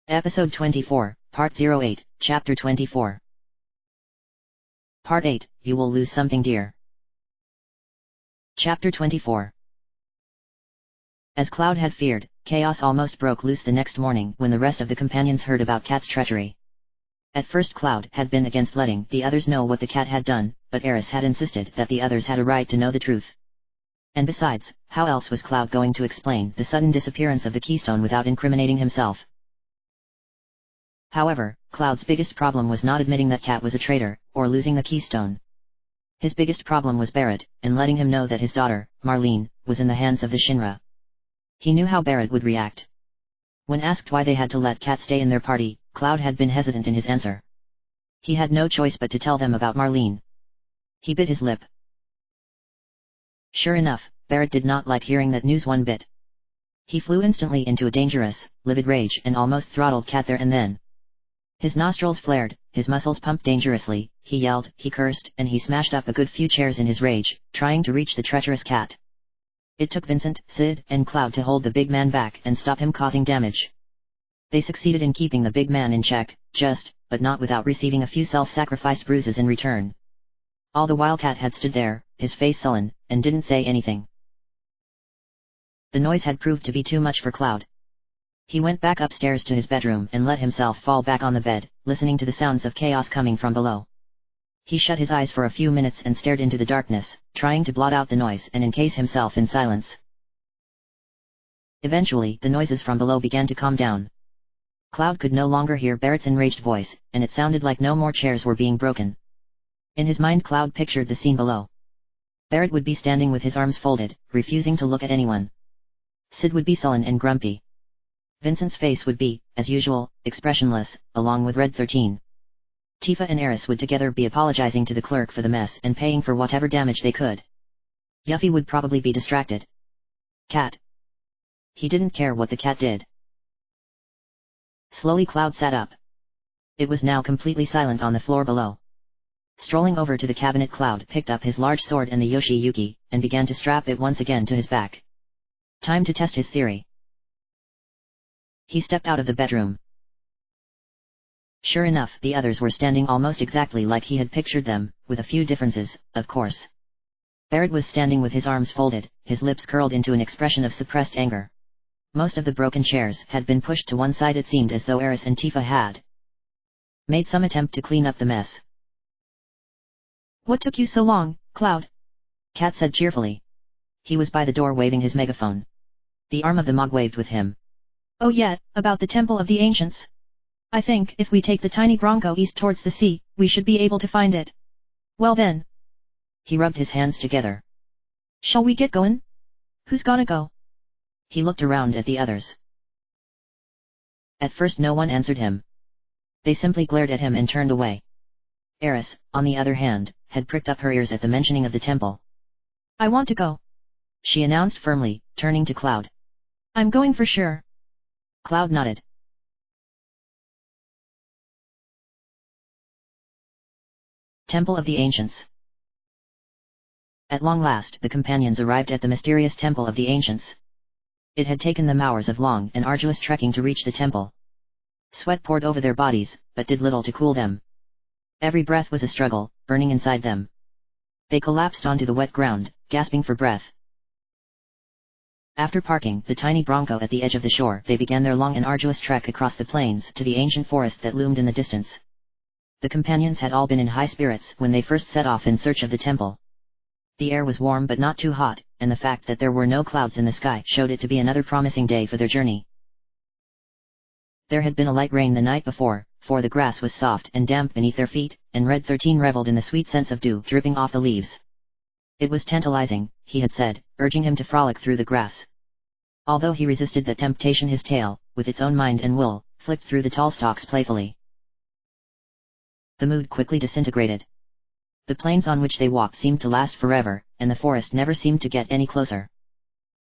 Episode 24, Part 08, Chapter 24. Part 8, You Will Lose Something Dear. Chapter 24. As Cloud had feared, chaos almost broke loose the next morning when the rest of the companions heard about Cat's treachery. At first Cloud had been against letting the others know what the cat had done, but Eris had insisted that the others had a right to know the truth. And besides, how else was Cloud going to explain the sudden disappearance of the keystone without incriminating himself? However, Cloud's biggest problem was not admitting that Cat was a traitor, or losing the keystone. His biggest problem was Barrett, and letting him know that his daughter, Marlene, was in the hands of the Shinra. He knew how Barrett would react. When asked why they had to let Cat stay in their party, Cloud had been hesitant in his answer. He had no choice but to tell them about Marlene. He bit his lip. Sure enough, Barrett did not like hearing that news one bit. He flew instantly into a dangerous, livid rage and almost throttled Cat there and then. His nostrils flared, his muscles pumped dangerously, he yelled, he cursed, and he smashed up a good few chairs in his rage, trying to reach the treacherous Cat. It took Vincent, Sid, and Cloud to hold the big man back and stop him causing damage. They succeeded in keeping the big man in check, but not without receiving a few self-sacrificed bruises in return. All the while Cat had stood there, his face sullen, and didn't say anything. The noise had proved to be too much for Cloud. He went back upstairs to his bedroom and let himself fall back on the bed, listening to the sounds of chaos coming from below. He shut his eyes for a few minutes and stared into the darkness, trying to blot out the noise and encase himself in silence. Eventually, the noises from below began to calm down. Cloud could no longer hear Barrett's enraged voice, and it sounded like no more chairs were being broken. In his mind Cloud pictured the scene below. Barrett would be standing with his arms folded, refusing to look at anyone. Sid would be sullen and grumpy. Vincent's face would be, as usual, expressionless, along with Red 13. Tifa and Eris would together be apologizing to the clerk for the mess and paying for whatever damage they could. Yuffie would probably be distracted. Cat. He didn't care what the cat did. Slowly Cloud sat up. It was now completely silent on the floor below. Strolling over to the cabinet, Cloud picked up his large sword and the Yoshi-Yuki, and began to strap it once again to his back. Time to test his theory. He stepped out of the bedroom. Sure enough, the others were standing almost exactly like he had pictured them, with a few differences, of course. Barrett was standing with his arms folded, his lips curled into an expression of suppressed anger. Most of the broken chairs had been pushed to one side. It seemed as though Eris and Tifa had made some attempt to clean up the mess. "What took you so long, Cloud?" Cat said cheerfully. He was by the door waving his megaphone. The arm of the Mog waved with him. "Oh yeah, about the Temple of the Ancients. I think if we take the tiny Bronco east towards the sea, we should be able to find it. Well then." He rubbed his hands together. "Shall we get going? Who's gonna go?" He looked around at the others. At first no one answered him. They simply glared at him and turned away. Eris, on the other hand, had pricked up her ears at the mentioning of the temple. "I want to go," she announced firmly, turning to Cloud. "I'm going for sure." Cloud nodded. Temple of the Ancients. At long last the companions arrived at the mysterious Temple of the Ancients. It had taken them hours of long and arduous trekking to reach the temple. Sweat poured over their bodies, but did little to cool them. Every breath was a struggle, burning inside them. They collapsed onto the wet ground, gasping for breath. After parking the tiny Bronco at the edge of the shore, they began their long and arduous trek across the plains to the ancient forest that loomed in the distance. The companions had all been in high spirits when they first set off in search of the temple. The air was warm but not too hot, and the fact that there were no clouds in the sky showed it to be another promising day for their journey. There had been a light rain the night before, for the grass was soft and damp beneath their feet, and Red 13 reveled in the sweet sense of dew dripping off the leaves. It was tantalizing, he had said, urging him to frolic through the grass. Although he resisted that temptation, his tail, with its own mind and will, flicked through the tall stalks playfully. The mood quickly disintegrated. The plains on which they walked seemed to last forever, and the forest never seemed to get any closer.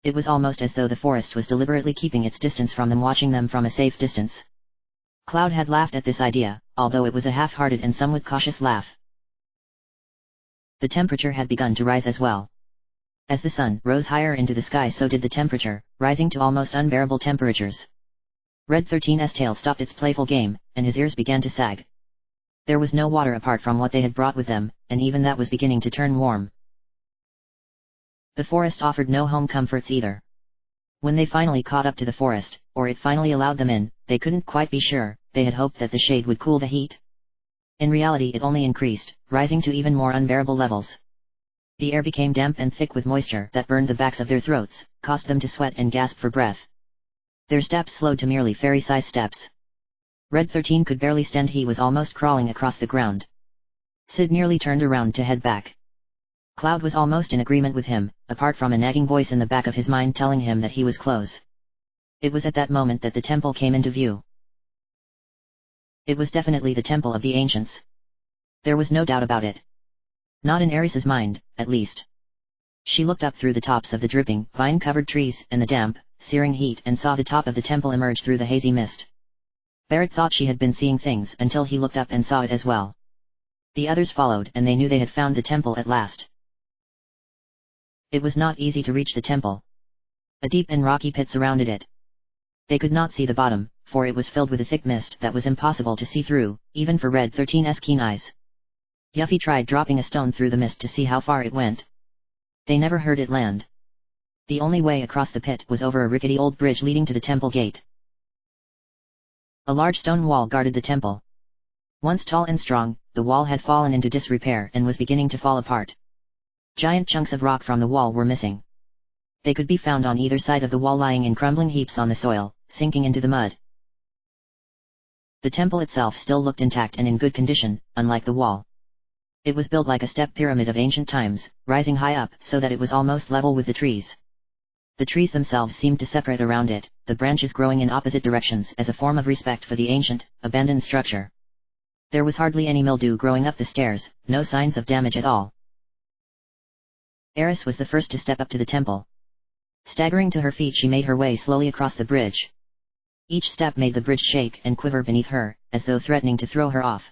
It was almost as though the forest was deliberately keeping its distance from them, watching them from a safe distance. Cloud had laughed at this idea, although it was a half-hearted and somewhat cautious laugh. The temperature had begun to rise as well. As the sun rose higher into the sky, so did the temperature, rising to almost unbearable temperatures. Red 13's tail stopped its playful game, and his ears began to sag. There was no water apart from what they had brought with them, and even that was beginning to turn warm. The forest offered no home comforts either. When they finally caught up to the forest, or it finally allowed them in, they couldn't quite be sure. They had hoped that the shade would cool the heat. In reality it only increased, rising to even more unbearable levels. The air became damp and thick with moisture that burned the backs of their throats, caused them to sweat and gasp for breath. Their steps slowed to merely fairy-size steps. Red 13 could barely stand. He was almost crawling across the ground. Sid nearly turned around to head back. Cloud was almost in agreement with him, apart from a nagging voice in the back of his mind telling him that he was close. It was at that moment that the temple came into view. It was definitely the temple of the ancients. There was no doubt about it. Not in Eris's mind, at least. She looked up through the tops of the dripping, vine-covered trees and the damp, searing heat and saw the top of the temple emerge through the hazy mist. Barrett thought she had been seeing things until he looked up and saw it as well. The others followed and they knew they had found the temple at last. It was not easy to reach the temple. A deep and rocky pit surrounded it. They could not see the bottom, for it was filled with a thick mist that was impossible to see through, even for Red 13's keen eyes. Yuffie tried dropping a stone through the mist to see how far it went. They never heard it land. The only way across the pit was over a rickety old bridge leading to the temple gate. A large stone wall guarded the temple. Once tall and strong, the wall had fallen into disrepair and was beginning to fall apart. Giant chunks of rock from the wall were missing. They could be found on either side of the wall lying in crumbling heaps on the soil, sinking into the mud. The temple itself still looked intact and in good condition, unlike the wall. It was built like a step pyramid of ancient times, rising high up so that it was almost level with the trees. The trees themselves seemed to separate around it, the branches growing in opposite directions as a form of respect for the ancient, abandoned structure. There was hardly any mildew growing up the stairs, no signs of damage at all. Eris was the first to step up to the temple. Staggering to her feet, she made her way slowly across the bridge. Each step made the bridge shake and quiver beneath her, as though threatening to throw her off.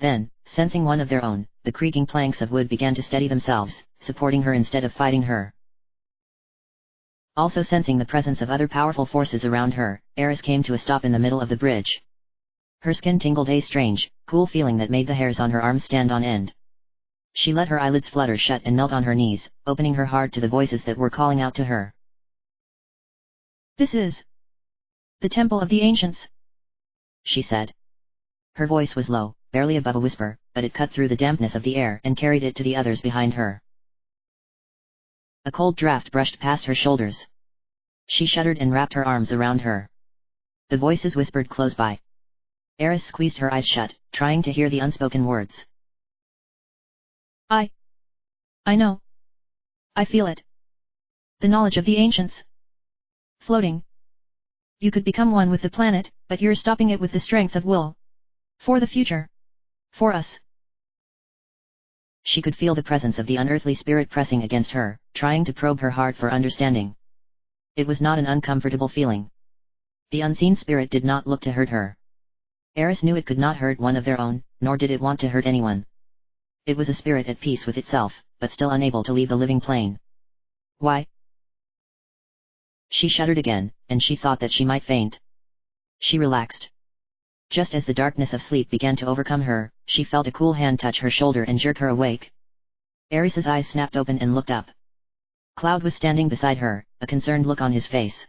Then, sensing one of their own, the creaking planks of wood began to steady themselves, supporting her instead of fighting her. Also sensing the presence of other powerful forces around her, Eris came to a stop in the middle of the bridge. Her skin tingled a strange, cool feeling that made the hairs on her arms stand on end. She let her eyelids flutter shut and knelt on her knees, opening her heart to the voices that were calling out to her. "This is the Temple of the Ancients," she said. Her voice was low, barely above a whisper, but it cut through the dampness of the air and carried it to the others behind her. A cold draft brushed past her shoulders. She shuddered and wrapped her arms around her. The voices whispered close by. Eris squeezed her eyes shut, trying to hear the unspoken words. I know. I feel it. The knowledge of the ancients. Floating. You could become one with the planet, but you're stopping it with the strength of will. For the future. For us. She could feel the presence of the unearthly spirit pressing against her, trying to probe her heart for understanding. It was not an uncomfortable feeling. The unseen spirit did not look to hurt her. Eris knew it could not hurt one of their own, nor did it want to hurt anyone. It was a spirit at peace with itself, but still unable to leave the living plane. Why? She shuddered again, and she thought that she might faint. She relaxed. Just as the darkness of sleep began to overcome her, she felt a cool hand touch her shoulder and jerk her awake. Eris's eyes snapped open and looked up. Cloud was standing beside her, a concerned look on his face.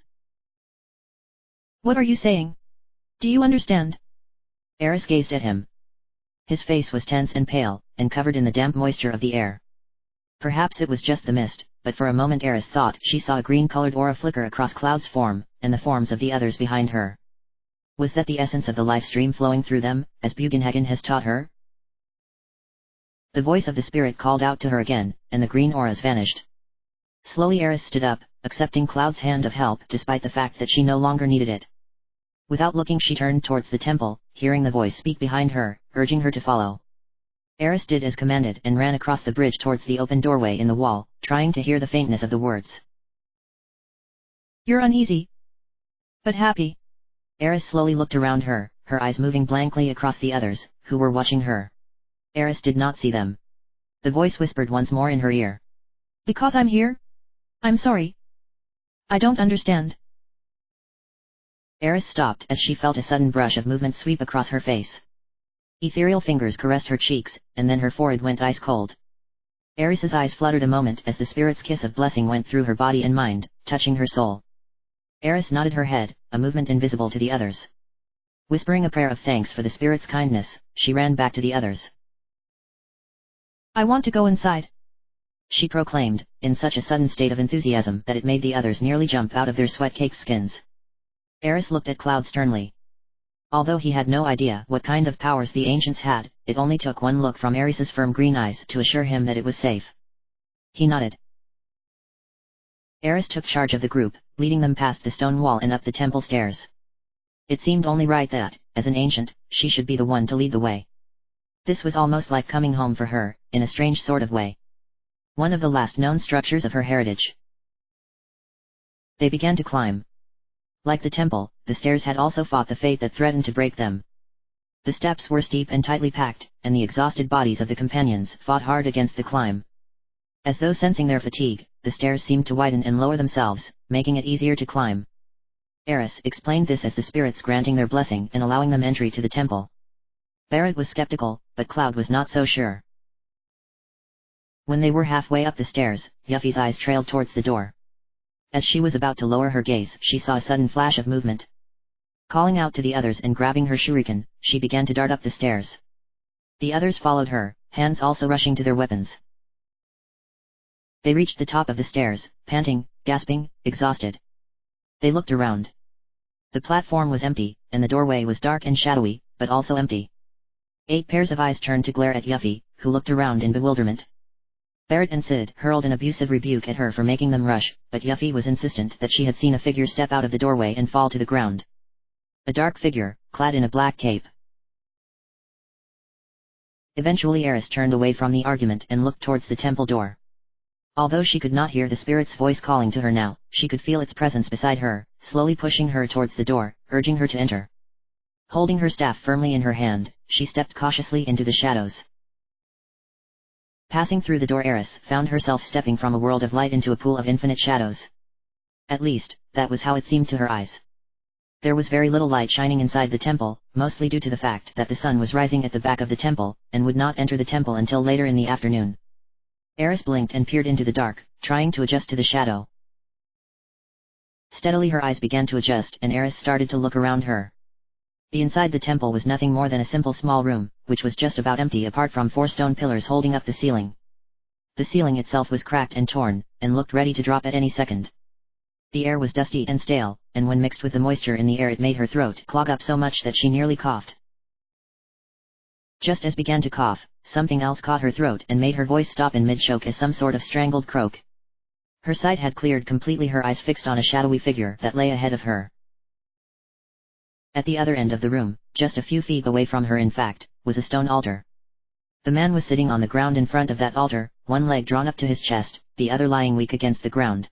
"What are you saying? Do you understand?" Eris gazed at him. His face was tense and pale, and covered in the damp moisture of the air. Perhaps it was just the mist, but for a moment Eris thought she saw a green-colored aura flicker across Cloud's form, and the forms of the others behind her. Was that the essence of the life stream flowing through them, as Bugenhagen has taught her? The voice of the spirit called out to her again, and the green auras vanished. Slowly Eris stood up, accepting Cloud's hand of help despite the fact that she no longer needed it. Without looking she turned towards the temple, hearing the voice speak behind her, urging her to follow. Eris did as commanded and ran across the bridge towards the open doorway in the wall, trying to hear the faintness of the words. "You're uneasy. But happy." Eris slowly looked around her, her eyes moving blankly across the others, who were watching her. Eris did not see them. The voice whispered once more in her ear. "Because I'm here? I'm sorry. I don't understand." Eris stopped as she felt a sudden brush of movement sweep across her face. Ethereal fingers caressed her cheeks, and then her forehead went ice cold. Eris's eyes fluttered a moment as the spirit's kiss of blessing went through her body and mind, touching her soul. Eris nodded her head, a movement invisible to the others. Whispering a prayer of thanks for the spirit's kindness, she ran back to the others. "I want to go inside," she proclaimed, in such a sudden state of enthusiasm that it made the others nearly jump out of their sweat-caked skins. Eris looked at Cloud sternly. Although he had no idea what kind of powers the ancients had, it only took one look from Eris's firm green eyes to assure him that it was safe. He nodded. Eris took charge of the group, leading them past the stone wall and up the temple stairs. It seemed only right that, as an ancient, she should be the one to lead the way. This was almost like coming home for her, in a strange sort of way. One of the last known structures of her heritage. They began to climb. Like the temple, the stairs had also fought the fate that threatened to break them. The steps were steep and tightly packed, and the exhausted bodies of the companions fought hard against the climb. As though sensing their fatigue, the stairs seemed to widen and lower themselves, making it easier to climb. Eris explained this as the spirits granting their blessing and allowing them entry to the temple. Barrett was skeptical, but Cloud was not so sure. When they were halfway up the stairs, Yuffie's eyes trailed towards the door. As she was about to lower her gaze, she saw a sudden flash of movement. Calling out to the others and grabbing her shuriken, she began to dart up the stairs. The others followed her, hands also rushing to their weapons. They reached the top of the stairs, panting, gasping, exhausted. They looked around. The platform was empty, and the doorway was dark and shadowy, but also empty. 8 pairs of eyes turned to glare at Yuffie, who looked around in bewilderment. Barrett and Sid hurled an abusive rebuke at her for making them rush, but Yuffie was insistent that she had seen a figure step out of the doorway and fall to the ground. A dark figure, clad in a black cape. Eventually Eris turned away from the argument and looked towards the temple door. Although she could not hear the spirit's voice calling to her now, she could feel its presence beside her, slowly pushing her towards the door, urging her to enter. Holding her staff firmly in her hand, she stepped cautiously into the shadows. Passing through the door, Eris found herself stepping from a world of light into a pool of infinite shadows. At least, that was how it seemed to her eyes. There was very little light shining inside the temple, mostly due to the fact that the sun was rising at the back of the temple, and would not enter the temple until later in the afternoon. Eris blinked and peered into the dark, trying to adjust to the shadow. Steadily her eyes began to adjust and Eris started to look around her. The inside the temple was nothing more than a simple small room, which was just about empty apart from 4 stone pillars holding up the ceiling. The ceiling itself was cracked and torn, and looked ready to drop at any second. The air was dusty and stale, and when mixed with the moisture in the air it made her throat clog up so much that she nearly coughed. Just as began to cough, something else caught her throat and made her voice stop in mid-choke as some sort of strangled croak. Her sight had cleared completely, her eyes fixed on a shadowy figure that lay ahead of her. At the other end of the room, just a few feet away from her in fact, was a stone altar. The man was sitting on the ground in front of that altar, one leg drawn up to his chest, the other lying weak against the ground.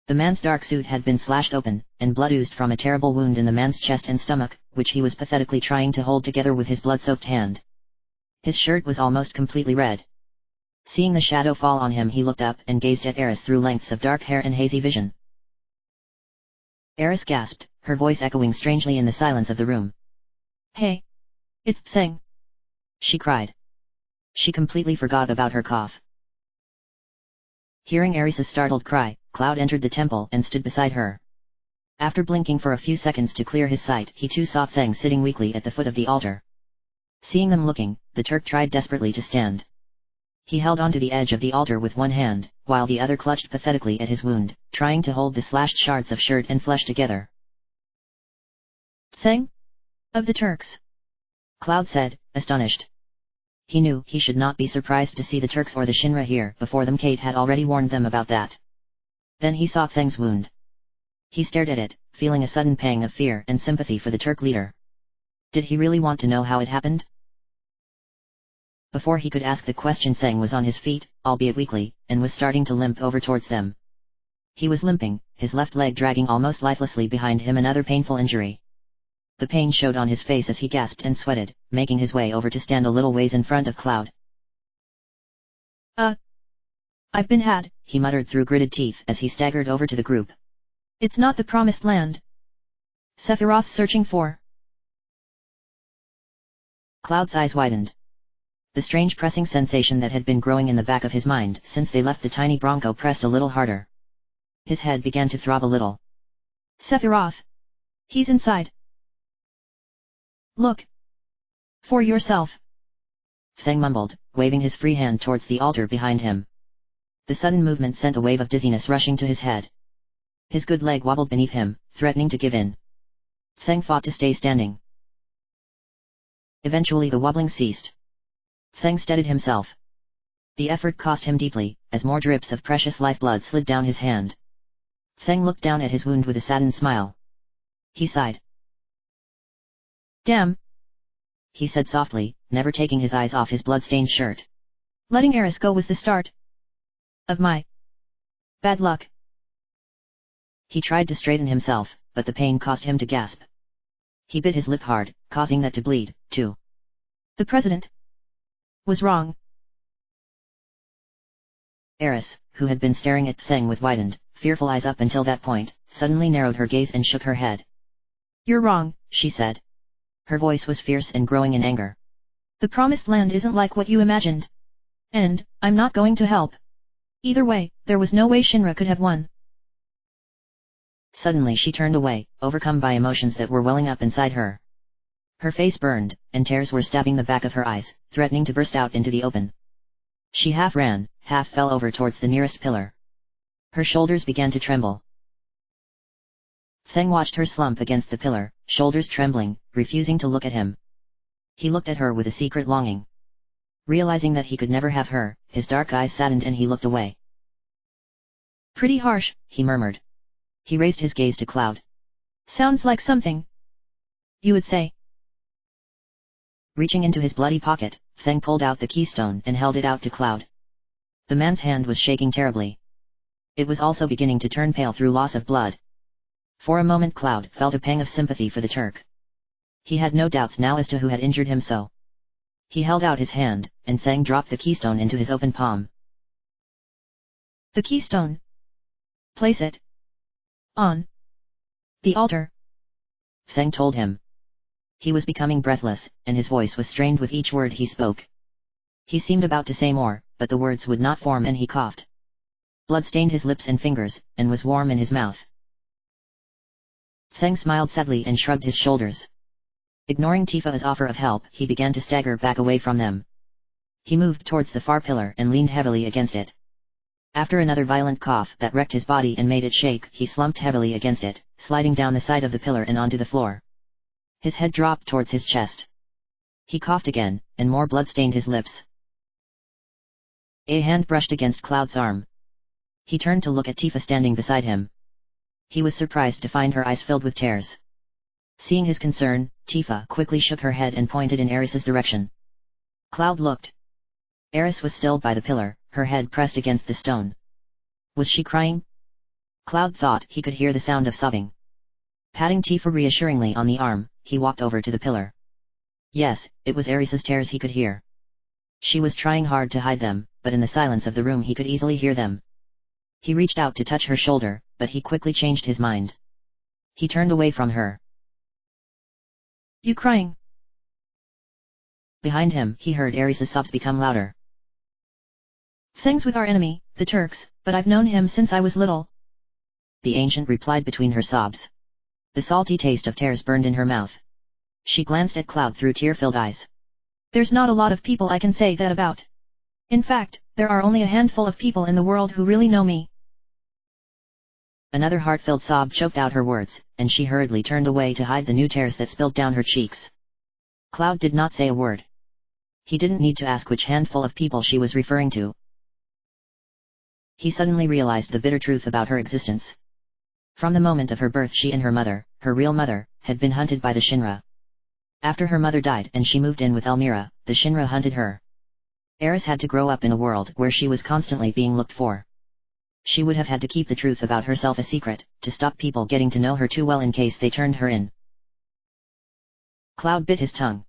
The man's dark suit had been slashed open, and blood oozed from a terrible wound in the man's chest and stomach, which he was pathetically trying to hold together with his blood-soaked hand. His shirt was almost completely red. Seeing the shadow fall on him, he looked up and gazed at Eris through lengths of dark hair and hazy vision. Eris gasped, her voice echoing strangely in the silence of the room. "Hey! It's Tseng!" she cried. She completely forgot about her cough. Hearing Eris's startled cry, Cloud entered the temple and stood beside her. After blinking for a few seconds to clear his sight, he too saw Tseng sitting weakly at the foot of the altar. Seeing them looking, the Turk tried desperately to stand. He held onto the edge of the altar with one hand, while the other clutched pathetically at his wound, trying to hold the slashed shards of shirt and flesh together. "Tseng? Of the Turks?" Cloud said, astonished. He knew he should not be surprised to see the Turks or the Shinra here before them. Kate had already warned them about that. Then he saw Tseng's wound. He stared at it, feeling a sudden pang of fear and sympathy for the Turk leader. Did he really want to know how it happened? Before he could ask the question, Tseng was on his feet, albeit weakly, and was starting to limp over towards them. He was limping, his left leg dragging almost lifelessly behind him, another painful injury. The pain showed on his face as he gasped and sweated, making his way over to stand a little ways in front of Cloud. I've been had," he muttered through gritted teeth as he staggered over to the group. "It's not the promised land." Sephiroth searching for? Cloud's eyes widened. The strange pressing sensation that had been growing in the back of his mind since they left the tiny Bronco pressed a little harder. His head began to throb a little. Sephiroth! He's inside! Look! For yourself! Tseng mumbled, waving his free hand towards the altar behind him. The sudden movement sent a wave of dizziness rushing to his head. His good leg wobbled beneath him, threatening to give in. Tseng fought to stay standing. Eventually the wobbling ceased. Tseng steadied himself. The effort cost him deeply, as more drips of precious lifeblood slid down his hand. Tseng looked down at his wound with a saddened smile. He sighed. Damn! He said softly, never taking his eyes off his blood-stained shirt. Letting Eris go was the start of my bad luck. He tried to straighten himself, but the pain caused him to gasp. He bit his lip hard, causing that to bleed, too. The president was wrong. Eris, who had been staring at Tseng with widened, fearful eyes up until that point, suddenly narrowed her gaze and shook her head. You're wrong, she said. Her voice was fierce and growing in anger. The promised land isn't like what you imagined. And, I'm not going to help. Either way, there was no way Shinra could have won. Suddenly she turned away, overcome by emotions that were welling up inside her. Her face burned, and tears were stabbing the back of her eyes, threatening to burst out into the open. She half ran, half fell over towards the nearest pillar. Her shoulders began to tremble. Tseng watched her slump against the pillar, shoulders trembling, refusing to look at him. He looked at her with a secret longing. Realizing that he could never have her, his dark eyes saddened and he looked away. Pretty harsh, he murmured. He raised his gaze to Cloud. Sounds like something you would say. Reaching into his bloody pocket, Tseng pulled out the keystone and held it out to Cloud. The man's hand was shaking terribly. It was also beginning to turn pale through loss of blood. For a moment Cloud felt a pang of sympathy for the Turk. He had no doubts now as to who had injured him so. He held out his hand, and Tseng dropped the keystone into his open palm. The keystone. Place it on the altar, Tseng told him. He was becoming breathless, and his voice was strained with each word he spoke. He seemed about to say more, but the words would not form and he coughed. Blood stained his lips and fingers, and was warm in his mouth. Tseng smiled sadly and shrugged his shoulders. Ignoring Tifa's offer of help, he began to stagger back away from them. He moved towards the far pillar and leaned heavily against it. After another violent cough that wrecked his body and made it shake, he slumped heavily against it, sliding down the side of the pillar and onto the floor. His head dropped towards his chest. He coughed again, and more blood stained his lips. A hand brushed against Cloud's arm. He turned to look at Tifa standing beside him. He was surprised to find her eyes filled with tears. Seeing his concern, Tifa quickly shook her head and pointed in Eris's direction. Cloud looked. Eris was still by the pillar, her head pressed against the stone. Was she crying? Cloud thought he could hear the sound of sobbing. Patting Tifa reassuringly on the arm, he walked over to the pillar. Yes, it was Eris's tears he could hear. She was trying hard to hide them, but in the silence of the room he could easily hear them. He reached out to touch her shoulder, but he quickly changed his mind. He turned away from her. You crying? Behind him, he heard Eris's sobs become louder. Things with our enemy, the Turks, but I've known him since I was little. The ancient replied between her sobs. The salty taste of tears burned in her mouth. She glanced at Cloud through tear-filled eyes. There's not a lot of people I can say that about. In fact, there are only a handful of people in the world who really know me. Another heart-filled sob choked out her words, and she hurriedly turned away to hide the new tears that spilled down her cheeks. Cloud did not say a word. He didn't need to ask which handful of people she was referring to. He suddenly realized the bitter truth about her existence. From the moment of her birth she and her mother, her real mother, had been hunted by the Shinra. After her mother died and she moved in with Elmira, the Shinra hunted her. Eris had to grow up in a world where she was constantly being looked for. She would have had to keep the truth about herself a secret, to stop people getting to know her too well in case they turned her in. Cloud bit his tongue.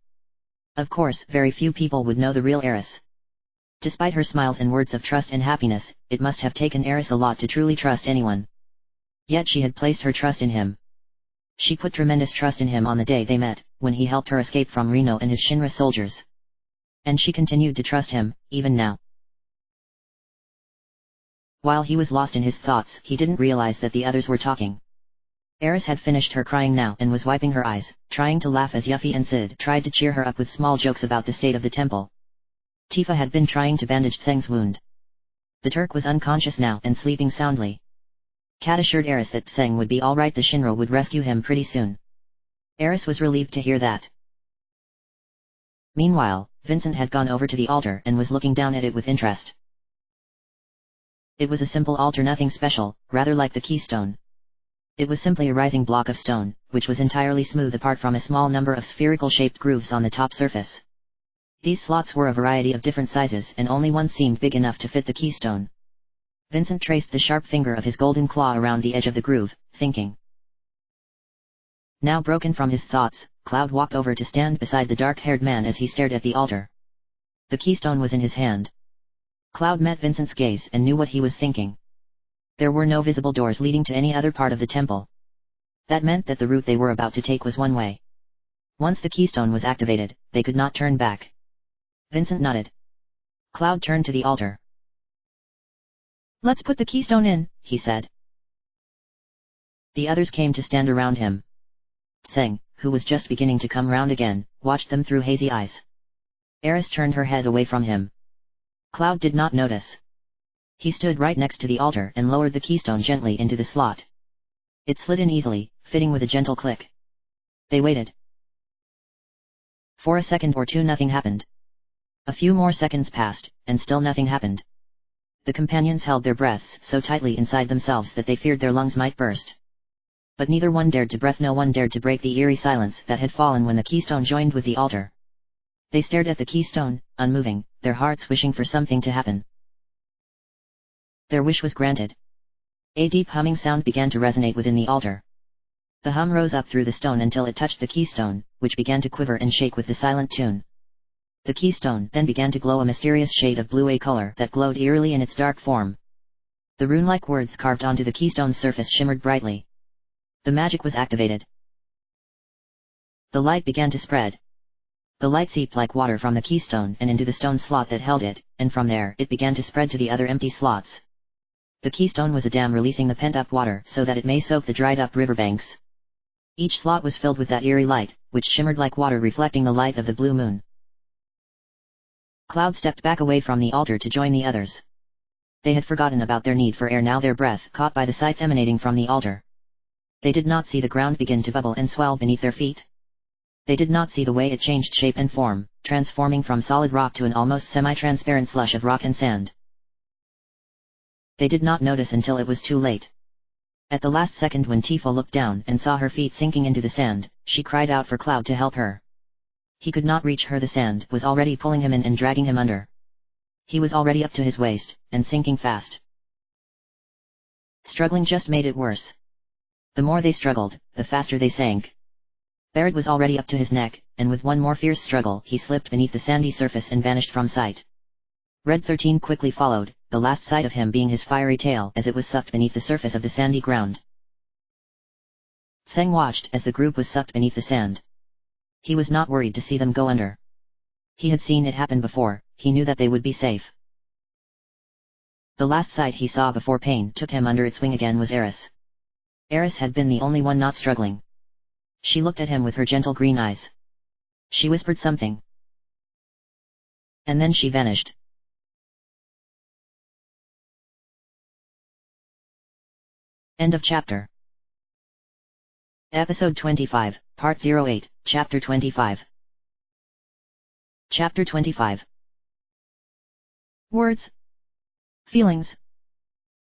Of course, very few people would know the real Eris. Despite her smiles and words of trust and happiness, it must have taken Eris a lot to truly trust anyone. Yet she had placed her trust in him. She put tremendous trust in him on the day they met, when he helped her escape from Reno and his Shinra soldiers. And she continued to trust him, even now. While he was lost in his thoughts, he didn't realize that the others were talking. Eris had finished her crying now and was wiping her eyes, trying to laugh as Yuffie and Sid tried to cheer her up with small jokes about the state of the temple. Tifa had been trying to bandage Tseng's wound. The Turk was unconscious now and sleeping soundly. Kat assured Eris that Tseng would be alright, the Shinra would rescue him pretty soon. Eris was relieved to hear that. Meanwhile, Vincent had gone over to the altar and was looking down at it with interest. It was a simple altar, nothing special, rather like the keystone. It was simply a rising block of stone, which was entirely smooth apart from a small number of spherical-shaped grooves on the top surface. These slots were a variety of different sizes and only one seemed big enough to fit the keystone. Vincent traced the sharp finger of his golden claw around the edge of the groove, thinking. Now broken from his thoughts, Cloud walked over to stand beside the dark-haired man as he stared at the altar. The keystone was in his hand. Cloud met Vincent's gaze and knew what he was thinking. There were no visible doors leading to any other part of the temple. That meant that the route they were about to take was one way. Once the keystone was activated, they could not turn back. Vincent nodded. Cloud turned to the altar. "Let's put the keystone in," he said. The others came to stand around him. Tseng, who was just beginning to come round again, watched them through hazy eyes. Eris turned her head away from him. Cloud did not notice. He stood right next to the altar and lowered the keystone gently into the slot. It slid in easily, fitting with a gentle click. They waited. For a second or two nothing happened. A few more seconds passed, and still nothing happened. The companions held their breaths so tightly inside themselves that they feared their lungs might burst. But neither one dared to breathe, no one dared to break the eerie silence that had fallen when the keystone joined with the altar. They stared at the keystone, unmoving, their hearts wishing for something to happen. Their wish was granted. A deep humming sound began to resonate within the altar. The hum rose up through the stone until it touched the keystone, which began to quiver and shake with the silent tune. The keystone then began to glow a mysterious shade of blue, a color that glowed eerily in its dark form. The rune-like words carved onto the keystone's surface shimmered brightly. The magic was activated. The light began to spread. The light seeped like water from the keystone and into the stone slot that held it, and from there it began to spread to the other empty slots. The keystone was a dam releasing the pent-up water so that it may soak the dried-up riverbanks. Each slot was filled with that eerie light, which shimmered like water reflecting the light of the blue moon. Cloud stepped back away from the altar to join the others. They had forgotten about their need for air, now their breath caught by the sights emanating from the altar. They did not see the ground begin to bubble and swell beneath their feet. They did not see the way it changed shape and form, transforming from solid rock to an almost semi-transparent slush of rock and sand. They did not notice until it was too late. At the last second, when Tifa looked down and saw her feet sinking into the sand, she cried out for Cloud to help her. He could not reach her, the sand was already pulling him in and dragging him under. He was already up to his waist, and sinking fast. Struggling just made it worse. The more they struggled, the faster they sank. Barrett was already up to his neck, and with one more fierce struggle he slipped beneath the sandy surface and vanished from sight. Red 13 quickly followed, the last sight of him being his fiery tail as it was sucked beneath the surface of the sandy ground. Tseng watched as the group was sucked beneath the sand. He was not worried to see them go under. He had seen it happen before, he knew that they would be safe. The last sight he saw before pain took him under its wing again was Eris. Eris had been the only one not struggling. She looked at him with her gentle green eyes. She whispered something. And then she vanished. End of chapter. Episode 25, Part 08, Chapter 25. Chapter 25. Words. Feelings.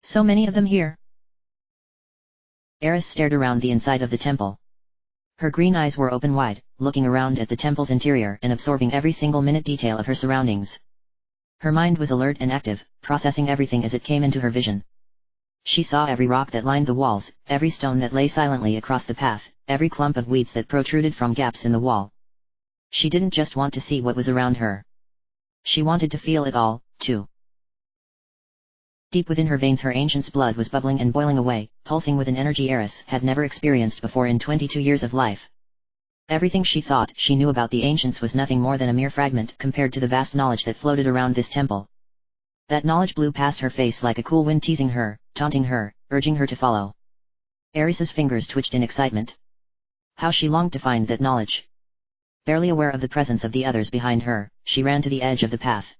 So many of them here. Eris stared around the inside of the temple. Her green eyes were open wide, looking around at the temple's interior and absorbing every single minute detail of her surroundings. Her mind was alert and active, processing everything as it came into her vision. She saw every rock that lined the walls, every stone that lay silently across the path, every clump of weeds that protruded from gaps in the wall. She didn't just want to see what was around her. She wanted to feel it all, too. Deep within her veins her ancient's blood was bubbling and boiling away, pulsing with an energy Eris had never experienced before in 22 years of life. Everything she thought she knew about the ancients was nothing more than a mere fragment compared to the vast knowledge that floated around this temple. That knowledge blew past her face like a cool wind, teasing her, taunting her, urging her to follow. Eris's fingers twitched in excitement. How she longed to find that knowledge. Barely aware of the presence of the others behind her, she ran to the edge of the path.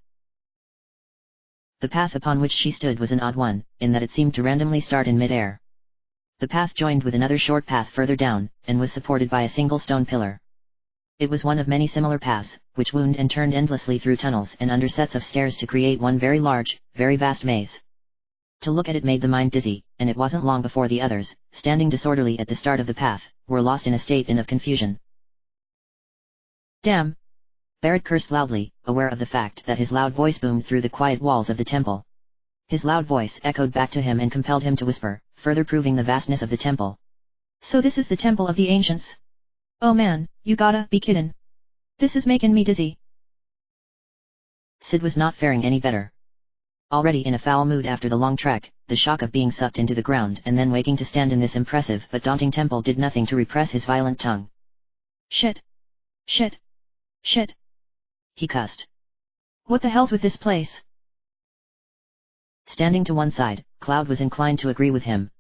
The path upon which she stood was an odd one, in that it seemed to randomly start in mid-air. The path joined with another short path further down, and was supported by a single stone pillar. It was one of many similar paths, which wound and turned endlessly through tunnels and under sets of stairs to create one very large, very vast maze. To look at it made the mind dizzy, and it wasn't long before the others, standing disorderly at the start of the path, were lost in a state of confusion. Damn! Barrett cursed loudly, aware of the fact that his loud voice boomed through the quiet walls of the temple. His loud voice echoed back to him and compelled him to whisper, further proving the vastness of the temple. So this is the temple of the ancients? Oh man, you gotta be kiddin'. This is making me dizzy. Sid was not faring any better. Already in a foul mood after the long trek, the shock of being sucked into the ground and then waking to stand in this impressive but daunting temple did nothing to repress his violent tongue. Shit! Shit! Shit! He cussed. What the hell's with this place? Standing to one side, Cloud was inclined to agree with him.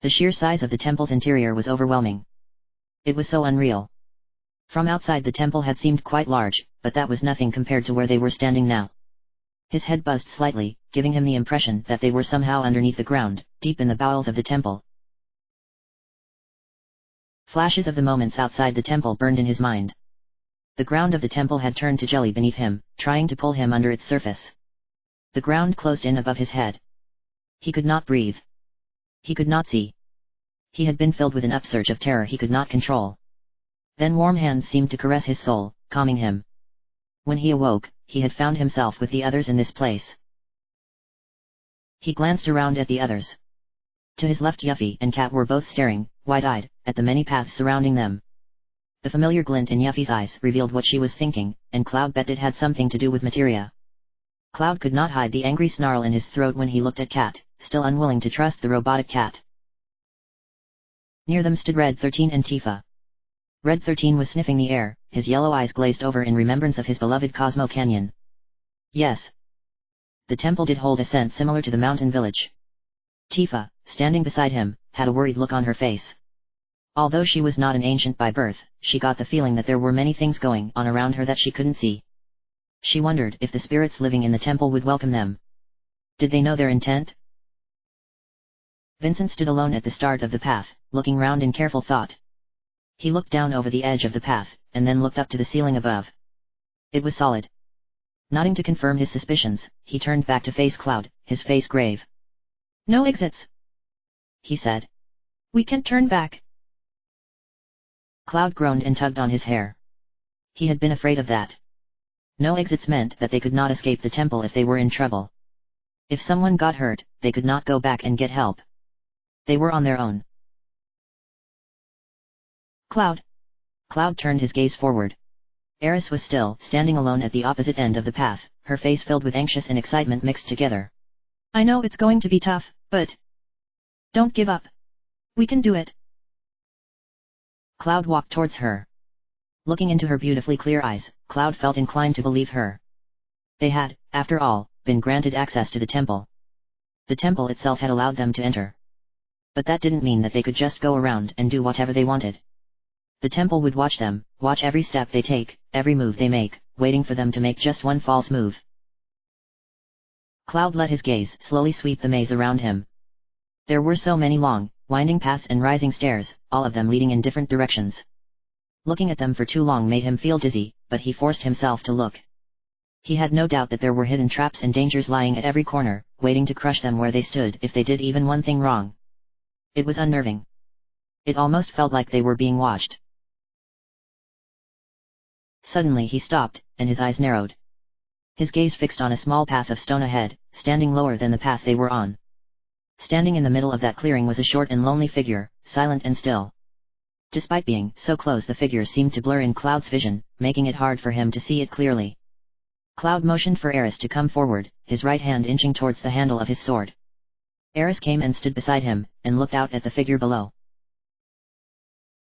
The sheer size of the temple's interior was overwhelming. It was so unreal. From outside the temple had seemed quite large, but that was nothing compared to where they were standing now. His head buzzed slightly, giving him the impression that they were somehow underneath the ground, deep in the bowels of the temple. Flashes of the moments outside the temple burned in his mind. The ground of the temple had turned to jelly beneath him, trying to pull him under its surface. The ground closed in above his head. He could not breathe. He could not see. He had been filled with an upsurge of terror he could not control. Then warm hands seemed to caress his soul, calming him. When he awoke, he had found himself with the others in this place. He glanced around at the others. To his left Yuffie and Kat were both staring, wide-eyed, at the many paths surrounding them. The familiar glint in Yuffie's eyes revealed what she was thinking, and Cloud bet it had something to do with materia. Cloud could not hide the angry snarl in his throat when he looked at Kat, still unwilling to trust the robotic cat. Near them stood Red 13 and Tifa. Red 13 was sniffing the air, his yellow eyes glazed over in remembrance of his beloved Cosmo Canyon. Yes. The temple did hold a scent similar to the mountain village. Tifa, standing beside him, had a worried look on her face. Although she was not an ancient by birth, she got the feeling that there were many things going on around her that she couldn't see. She wondered if the spirits living in the temple would welcome them. Did they know their intent? Vincent stood alone at the start of the path, looking round in careful thought. He looked down over the edge of the path, and then looked up to the ceiling above. It was solid. Nodding to confirm his suspicions, he turned back to face Cloud, his face grave. No exits, he said. We can't turn back. Cloud groaned and tugged on his hair. He had been afraid of that. No exits meant that they could not escape the temple if they were in trouble. If someone got hurt, they could not go back and get help. They were on their own. Cloud. Cloud turned his gaze forward. Eris was still standing alone at the opposite end of the path, her face filled with anxious and excitement mixed together. I know it's going to be tough, but don't give up. We can do it. Cloud walked towards her. Looking into her beautifully clear eyes, Cloud felt inclined to believe her. They had, after all, been granted access to the temple. The temple itself had allowed them to enter. But that didn't mean that they could just go around and do whatever they wanted. The temple would watch them, watch every step they take, every move they make, waiting for them to make just one false move. Cloud let his gaze slowly sweep the maze around him. There were so many long, winding paths and rising stairs, all of them leading in different directions. Looking at them for too long made him feel dizzy, but he forced himself to look. He had no doubt that there were hidden traps and dangers lying at every corner, waiting to crush them where they stood if they did even one thing wrong. It was unnerving. It almost felt like they were being watched. Suddenly he stopped, and his eyes narrowed. His gaze fixed on a small path of stone ahead, standing lower than the path they were on. Standing in the middle of that clearing was a short and lonely figure, silent and still. Despite being so close, the figure seemed to blur in Cloud's vision, making it hard for him to see it clearly. Cloud motioned for Eris to come forward, his right hand inching towards the handle of his sword. Eris came and stood beside him, and looked out at the figure below.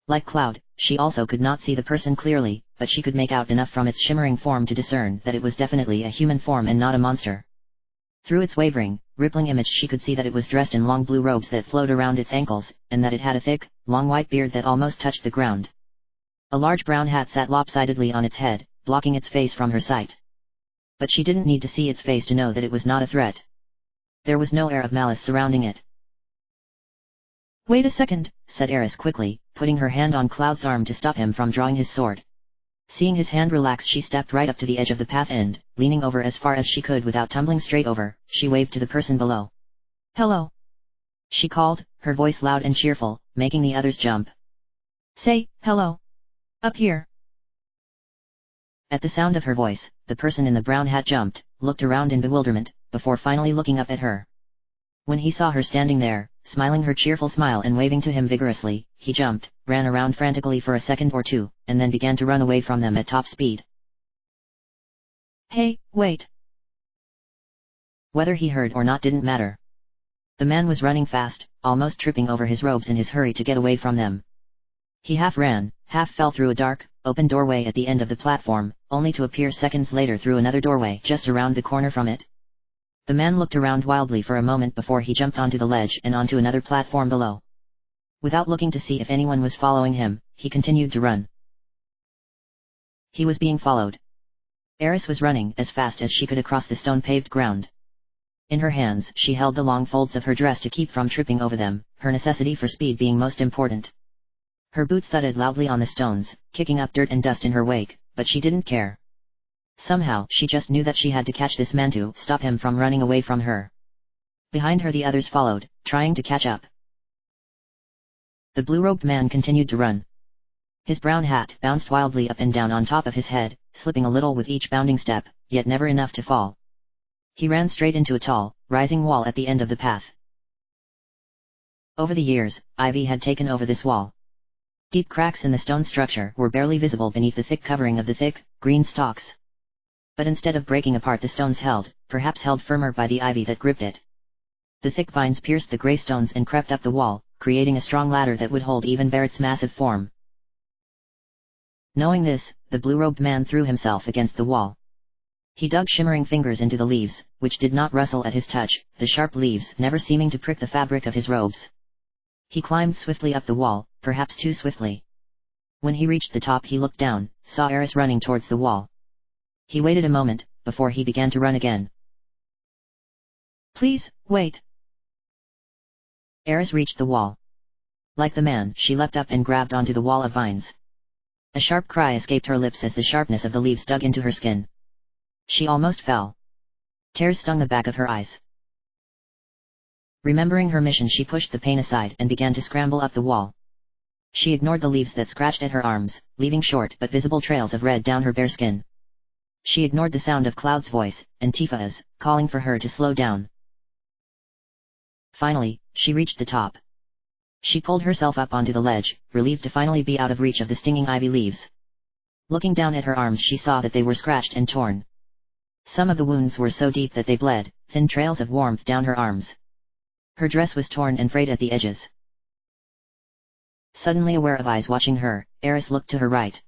Like Cloud, she also could not see the person clearly, but she could make out enough from its shimmering form to discern that it was definitely a human form and not a monster. Through its wavering, rippling image she could see that it was dressed in long blue robes that flowed around its ankles, and that it had a thick, long white beard that almost touched the ground. A large brown hat sat lopsidedly on its head, blocking its face from her sight. But she didn't need to see its face to know that it was not a threat. There was no air of malice surrounding it. "Wait a second," said Eris quickly, putting her hand on Cloud's arm to stop him from drawing his sword. Seeing his hand relax, she stepped right up to the edge of the path and, leaning over as far as she could without tumbling straight over, she waved to the person below. "Hello," she called, her voice loud and cheerful, making the others jump. "Say, hello. Up here." At the sound of her voice, the person in the brown hat jumped, looked around in bewilderment, before finally looking up at her. When he saw her standing there, smiling her cheerful smile and waving to him vigorously, he jumped, ran around frantically for a second or two, and then began to run away from them at top speed. "Hey, wait!" Whether he heard or not didn't matter. The man was running fast, almost tripping over his robes in his hurry to get away from them. He half ran, half fell through a dark, open doorway at the end of the platform, only to appear seconds later through another doorway just around the corner from it. The man looked around wildly for a moment before he jumped onto the ledge and onto another platform below. Without looking to see if anyone was following him, he continued to run. He was being followed. Eris was running as fast as she could across the stone-paved ground. In her hands she held the long folds of her dress to keep from tripping over them, her necessity for speed being most important. Her boots thudded loudly on the stones, kicking up dirt and dust in her wake, but she didn't care. Somehow she just knew that she had to catch this man to stop him from running away from her. Behind her the others followed, trying to catch up. The blue-robed man continued to run. His brown hat bounced wildly up and down on top of his head, slipping a little with each bounding step, yet never enough to fall. He ran straight into a tall, rising wall at the end of the path. Over the years, ivy had taken over this wall. Deep cracks in the stone structure were barely visible beneath the thick covering of the thick, green stalks. But instead of breaking apart, the stones perhaps held firmer by the ivy that gripped it. The thick vines pierced the grey stones and crept up the wall, creating a strong ladder that would hold even Barrett's massive form. Knowing this, the blue-robed man threw himself against the wall. He dug shimmering fingers into the leaves, which did not rustle at his touch, the sharp leaves never seeming to prick the fabric of his robes. He climbed swiftly up the wall, perhaps too swiftly. When he reached the top he looked down, saw Eris running towards the wall. He waited a moment, before he began to run again. "Please, wait." Eris reached the wall. Like the man, she leapt up and grabbed onto the wall of vines. A sharp cry escaped her lips as the sharpness of the leaves dug into her skin. She almost fell. Tears stung the back of her eyes. Remembering her mission, she pushed the pain aside and began to scramble up the wall. She ignored the leaves that scratched at her arms, leaving short but visible trails of red down her bare skin. She ignored the sound of Cloud's voice, and Tifa's, calling for her to slow down. Finally, she reached the top. She pulled herself up onto the ledge, relieved to finally be out of reach of the stinging ivy leaves. Looking down at her arms, she saw that they were scratched and torn. Some of the wounds were so deep that they bled, thin trails of warmth down her arms. Her dress was torn and frayed at the edges. Suddenly aware of eyes watching her, Eris looked to her right.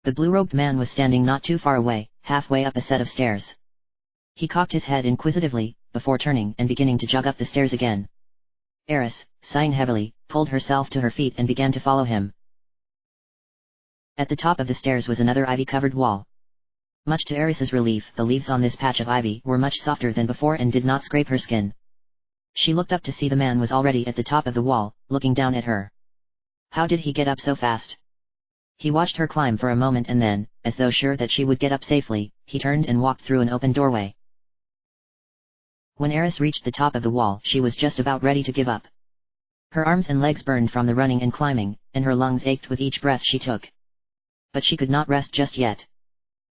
The blue-robed man was standing not too far away, halfway up a set of stairs. He cocked his head inquisitively, before turning and beginning to jog up the stairs again. Eris, sighing heavily, pulled herself to her feet and began to follow him. At the top of the stairs was another ivy-covered wall. Much to Eris's relief, the leaves on this patch of ivy were much softer than before and did not scrape her skin. She looked up to see the man was already at the top of the wall, looking down at her. How did he get up so fast? He watched her climb for a moment and then, as though sure that she would get up safely, he turned and walked through an open doorway. When Eris reached the top of the wall, she was just about ready to give up. Her arms and legs burned from the running and climbing, and her lungs ached with each breath she took. But she could not rest just yet.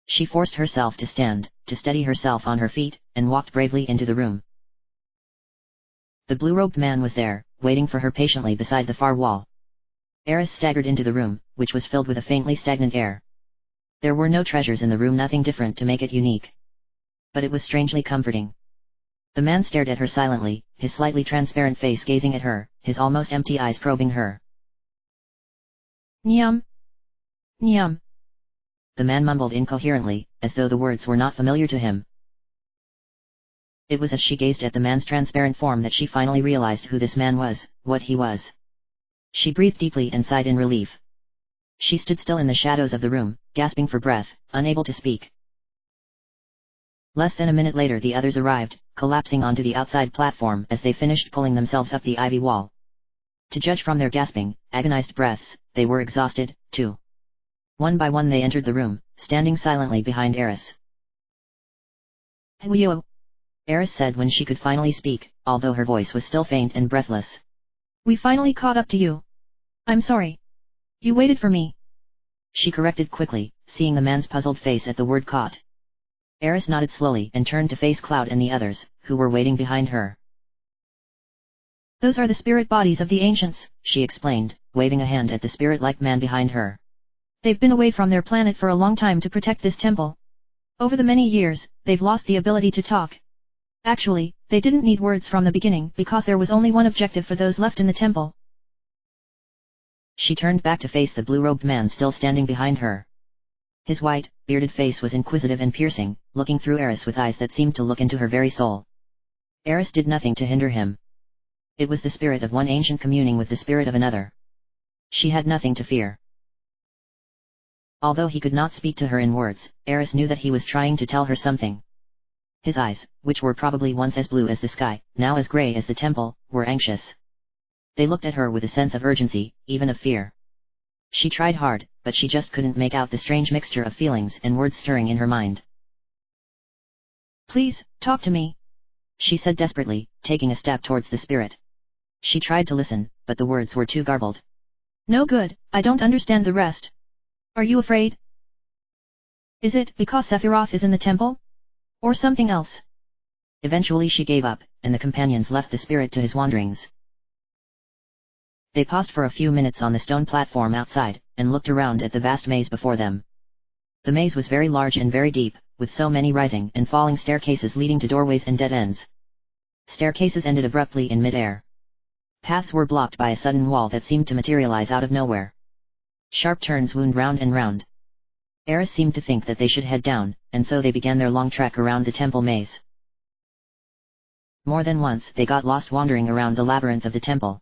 She forced herself to stand, to steady herself on her feet, and walked bravely into the room. The blue-robed man was there, waiting for her patiently beside the far wall. Eris staggered into the room, which was filled with a faintly stagnant air. There were no treasures in the room, nothing different to make it unique. But it was strangely comforting. The man stared at her silently, his slightly transparent face gazing at her, his almost empty eyes probing her. Nyam. Nyam. The man mumbled incoherently, as though the words were not familiar to him. It was as she gazed at the man's transparent form that she finally realized who this man was, what he was. She breathed deeply and sighed in relief. She stood still in the shadows of the room, gasping for breath, unable to speak. Less than a minute later the others arrived, collapsing onto the outside platform as they finished pulling themselves up the ivy wall. To judge from their gasping, agonized breaths, they were exhausted, too. One by one they entered the room, standing silently behind Eris. "Huyo," Eris said when she could finally speak, although her voice was still faint and breathless. "We finally caught up to you. I'm sorry. You waited for me." She corrected quickly, seeing the man's puzzled face at the word caught. Eris nodded slowly and turned to face Cloud and the others, who were waiting behind her. "Those are the spirit bodies of the ancients," she explained, waving a hand at the spirit-like man behind her. "They've been away from their planet for a long time to protect this temple. Over the many years, they've lost the ability to talk. Actually, they didn't need words from the beginning because there was only one objective for those left in the temple." She turned back to face the blue-robed man still standing behind her. His white, bearded face was inquisitive and piercing, looking through Eris with eyes that seemed to look into her very soul. Eris did nothing to hinder him. It was the spirit of one ancient communing with the spirit of another. She had nothing to fear. Although he could not speak to her in words, Eris knew that he was trying to tell her something. His eyes, which were probably once as blue as the sky, now as grey as the temple, were anxious. They looked at her with a sense of urgency, even of fear. She tried hard, but she just couldn't make out the strange mixture of feelings and words stirring in her mind. "Please, talk to me," she said desperately, taking a step towards the spirit. She tried to listen, but the words were too garbled. "No good, I don't understand the rest. Are you afraid? Is it because Sephiroth is in the temple? Or something else?" Eventually she gave up, and the companions left the spirit to his wanderings. They paused for a few minutes on the stone platform outside, and looked around at the vast maze before them. The maze was very large and very deep, with so many rising and falling staircases leading to doorways and dead ends. Staircases ended abruptly in mid-air. Paths were blocked by a sudden wall that seemed to materialize out of nowhere. Sharp turns wound round and round. Eris seemed to think that they should head down, and so they began their long trek around the temple maze. More than once they got lost wandering around the labyrinth of the temple.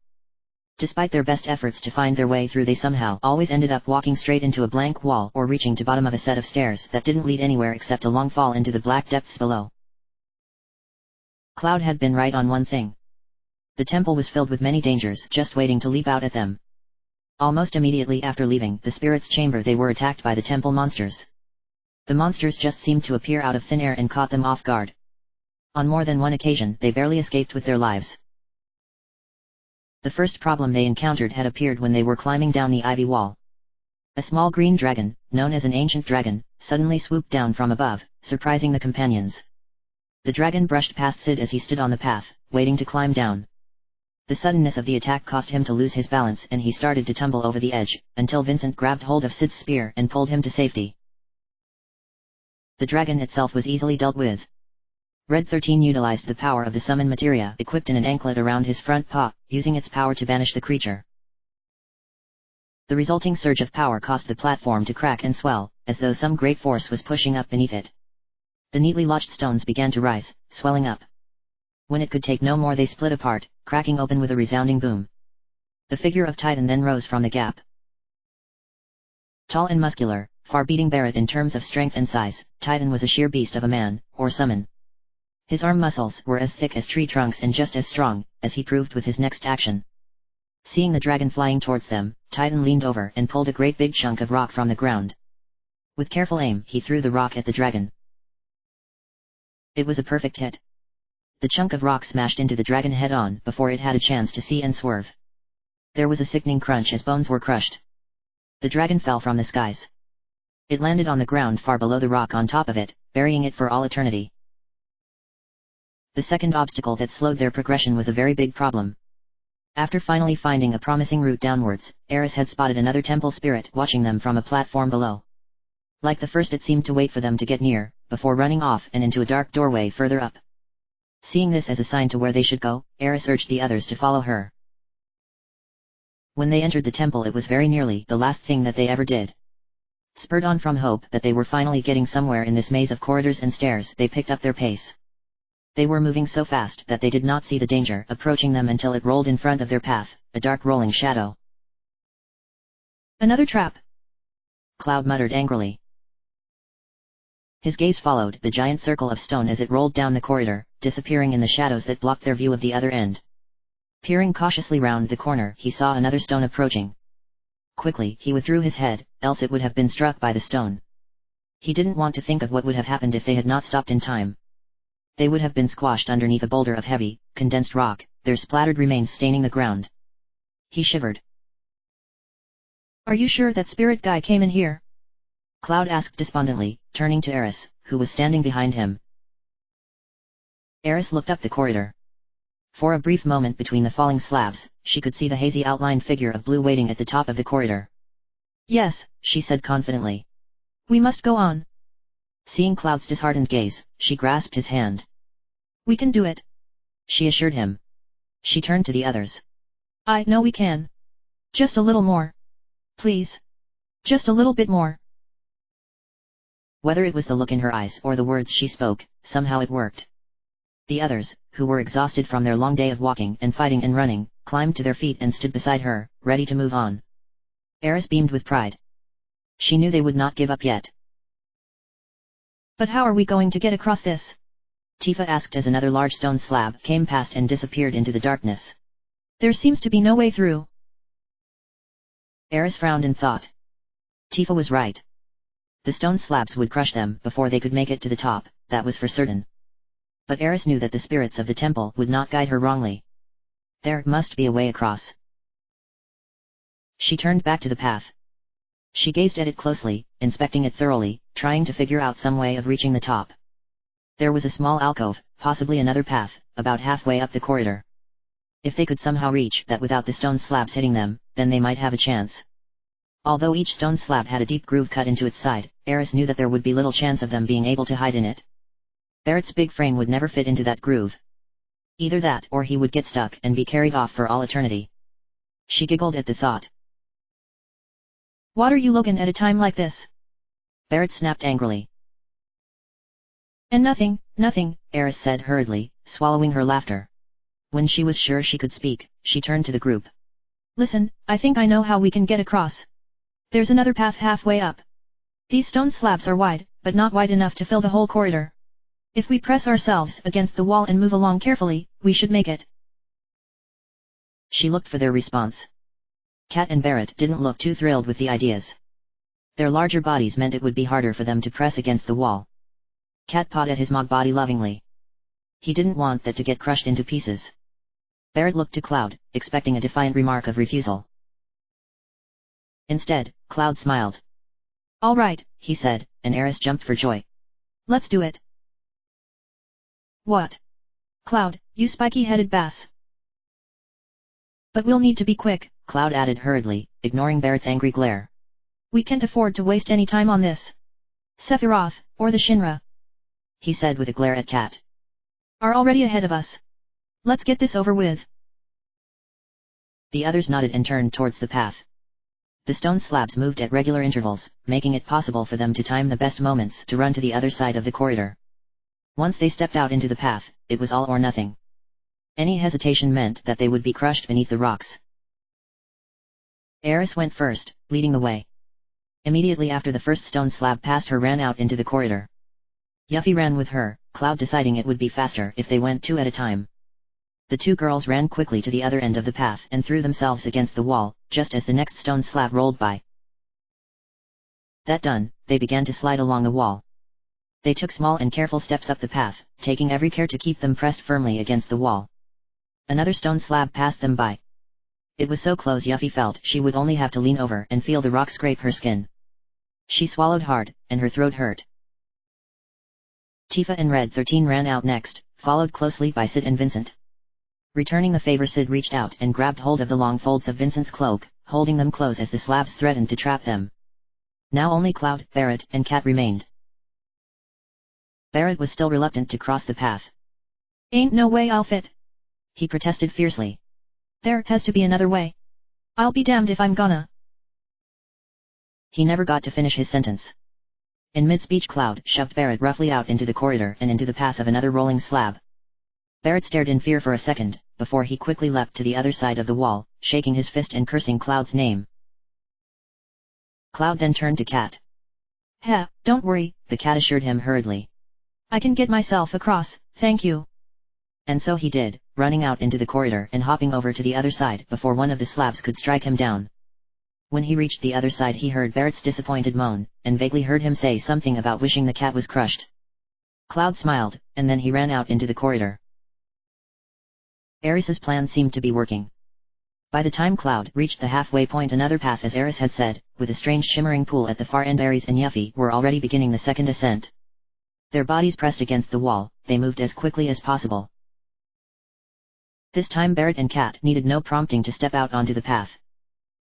Despite their best efforts to find their way through, they somehow always ended up walking straight into a blank wall or reaching to bottom of a set of stairs that didn't lead anywhere except a long fall into the black depths below. Cloud had been right on one thing. The temple was filled with many dangers just waiting to leap out at them. Almost immediately after leaving the spirit's chamber they were attacked by the temple monsters. The monsters just seemed to appear out of thin air and caught them off guard. On more than one occasion they barely escaped with their lives. The first problem they encountered had appeared when they were climbing down the ivy wall. A small green dragon, known as an ancient dragon, suddenly swooped down from above, surprising the companions. The dragon brushed past Sid as he stood on the path, waiting to climb down. The suddenness of the attack caused him to lose his balance and he started to tumble over the edge, until Vincent grabbed hold of Sid's spear and pulled him to safety. The dragon itself was easily dealt with. Red 13 utilized the power of the summon materia equipped in an anklet around his front paw, using its power to banish the creature. The resulting surge of power caused the platform to crack and swell, as though some great force was pushing up beneath it. The neatly lodged stones began to rise, swelling up. When it could take no more they split apart, cracking open with a resounding boom. The figure of Titan then rose from the gap. Tall and muscular, far beating Barrett in terms of strength and size, Titan was a sheer beast of a man, or summon. His arm muscles were as thick as tree trunks and just as strong, as he proved with his next action. Seeing the dragon flying towards them, Titan leaned over and pulled a great big chunk of rock from the ground. With careful aim he threw the rock at the dragon. It was a perfect hit. The chunk of rock smashed into the dragon head-on before it had a chance to see and swerve. There was a sickening crunch as bones were crushed. The dragon fell from the skies. It landed on the ground far below the rock on top of it, burying it for all eternity. The second obstacle that slowed their progression was a very big problem. After finally finding a promising route downwards, Eris had spotted another temple spirit watching them from a platform below. Like the first, it seemed to wait for them to get near, before running off and into a dark doorway further up. Seeing this as a sign to where they should go, Eris urged the others to follow her. When they entered the temple, it was very nearly the last thing that they ever did. Spurred on from hope that they were finally getting somewhere in this maze of corridors and stairs, they picked up their pace. They were moving so fast that they did not see the danger approaching them until it rolled in front of their path, a dark rolling shadow. Another trap! Cloud muttered angrily. His gaze followed the giant circle of stone as it rolled down the corridor, disappearing in the shadows that blocked their view of the other end. Peering cautiously round the corner, he saw another stone approaching. Quickly, he withdrew his head, else it would have been struck by the stone. He didn't want to think of what would have happened if they had not stopped in time. They would have been squashed underneath a boulder of heavy, condensed rock, their splattered remains staining the ground. He shivered. Are you sure that spirit guy came in here? Cloud asked despondently, turning to Eris, who was standing behind him. Eris looked up the corridor. For a brief moment between the falling slabs, she could see the hazy outlined figure of Blue waiting at the top of the corridor. Yes, she said confidently. We must go on. Seeing Cloud's disheartened gaze, she grasped his hand. We can do it, she assured him. She turned to the others. I know we can. Just a little more. Please. Just a little bit more. Whether it was the look in her eyes or the words she spoke, somehow it worked. The others, who were exhausted from their long day of walking and fighting and running, climbed to their feet and stood beside her, ready to move on. Eris beamed with pride. She knew they would not give up yet. But how are we going to get across this? Tifa asked as another large stone slab came past and disappeared into the darkness. There seems to be no way through. Eris frowned in thought. Tifa was right. The stone slabs would crush them before they could make it to the top, that was for certain. But Eris knew that the spirits of the temple would not guide her wrongly. There must be a way across. She turned back to the path. She gazed at it closely, inspecting it thoroughly, trying to figure out some way of reaching the top. There was a small alcove, possibly another path, about halfway up the corridor. If they could somehow reach that without the stone slabs hitting them, then they might have a chance. Although each stone slab had a deep groove cut into its side, Eris knew that there would be little chance of them being able to hide in it. Barrett's big frame would never fit into that groove. Either that or he would get stuck and be carried off for all eternity. She giggled at the thought. What are you looking at a time like this? Barrett snapped angrily. And nothing, Eris said hurriedly, swallowing her laughter. When she was sure she could speak, she turned to the group. Listen, I think I know how we can get across. There's another path halfway up. These stone slabs are wide, but not wide enough to fill the whole corridor. If we press ourselves against the wall and move along carefully, we should make it. She looked for their response. Kat and Barrett didn't look too thrilled with the ideas. Their larger bodies meant it would be harder for them to press against the wall. Kat pawed at his mog body lovingly. He didn't want that to get crushed into pieces. Barrett looked to Cloud, expecting a defiant remark of refusal. Instead, Cloud smiled. All right, he said, and Eris jumped for joy. Let's do it. What? Cloud, you spiky-headed bass. But we'll need to be quick, Cloud added hurriedly, ignoring Barrett's angry glare. We can't afford to waste any time on this. Sephiroth, or the Shinra, he said with a glare at Kat, are already ahead of us. Let's get this over with. The others nodded and turned towards the path. The stone slabs moved at regular intervals, making it possible for them to time the best moments to run to the other side of the corridor. Once they stepped out into the path, it was all or nothing. Any hesitation meant that they would be crushed beneath the rocks. Eris went first, leading the way. Immediately after the first stone slab passed her ran out into the corridor. Yuffie ran with her, Cloud deciding it would be faster if they went two at a time. The two girls ran quickly to the other end of the path and threw themselves against the wall, just as the next stone slab rolled by. That done, they began to slide along the wall. They took small and careful steps up the path, taking every care to keep them pressed firmly against the wall. Another stone slab passed them by. It was so close Yuffie felt she would only have to lean over and feel the rock scrape her skin. She swallowed hard, and her throat hurt. Tifa and Red 13 ran out next, followed closely by Sid and Vincent. Returning the favor, Sid reached out and grabbed hold of the long folds of Vincent's cloak, holding them close as the slabs threatened to trap them. Now only Cloud, Barrett, and Kat remained. Barrett was still reluctant to cross the path. Ain't no way I'll fit, he protested fiercely. There has to be another way. I'll be damned if I'm gonna. He never got to finish his sentence. In mid-speech, Cloud shoved Barrett roughly out into the corridor and into the path of another rolling slab. Barrett stared in fear for a second, before he quickly leapt to the other side of the wall, shaking his fist and cursing Cloud's name. Cloud then turned to Cat. "Ha, don't worry," the cat assured him hurriedly. "I can get myself across, thank you." And so he did, running out into the corridor and hopping over to the other side before one of the slabs could strike him down. When he reached the other side, he heard Barrett's disappointed moan, and vaguely heard him say something about wishing the cat was crushed. Cloud smiled, and then he ran out into the corridor. Aris's plan seemed to be working. By the time Cloud reached the halfway point, another path, as Aris had said, with a strange shimmering pool at the far end, Aris and Yuffie were already beginning the second ascent. Their bodies pressed against the wall, they moved as quickly as possible. This time Barrett and Cat needed no prompting to step out onto the path.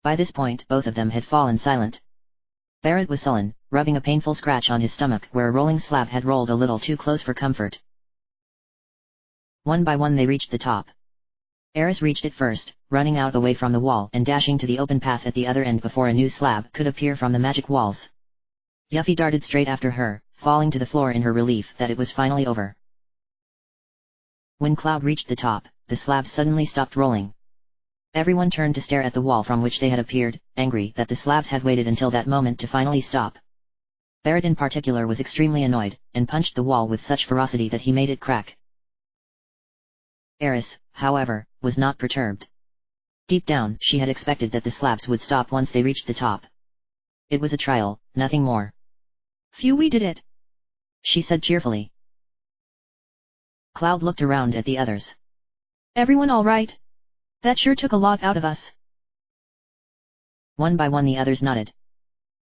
By this point both of them had fallen silent. Barrett was sullen, rubbing a painful scratch on his stomach where a rolling slab had rolled a little too close for comfort. One by one they reached the top. Aris reached it first, running out away from the wall and dashing to the open path at the other end before a new slab could appear from the magic walls. Yuffie darted straight after her, falling to the floor in her relief that it was finally over. When Cloud reached the top, the slabs suddenly stopped rolling. Everyone turned to stare at the wall from which they had appeared, angry that the slabs had waited until that moment to finally stop. Barrett in particular was extremely annoyed, and punched the wall with such ferocity that he made it crack. Aris, however, was not perturbed. Deep down, she had expected that the slabs would stop once they reached the top. It was a trial, nothing more. "Phew, we did it," she said cheerfully. Cloud looked around at the others. "Everyone all right? That sure took a lot out of us." One by one the others nodded.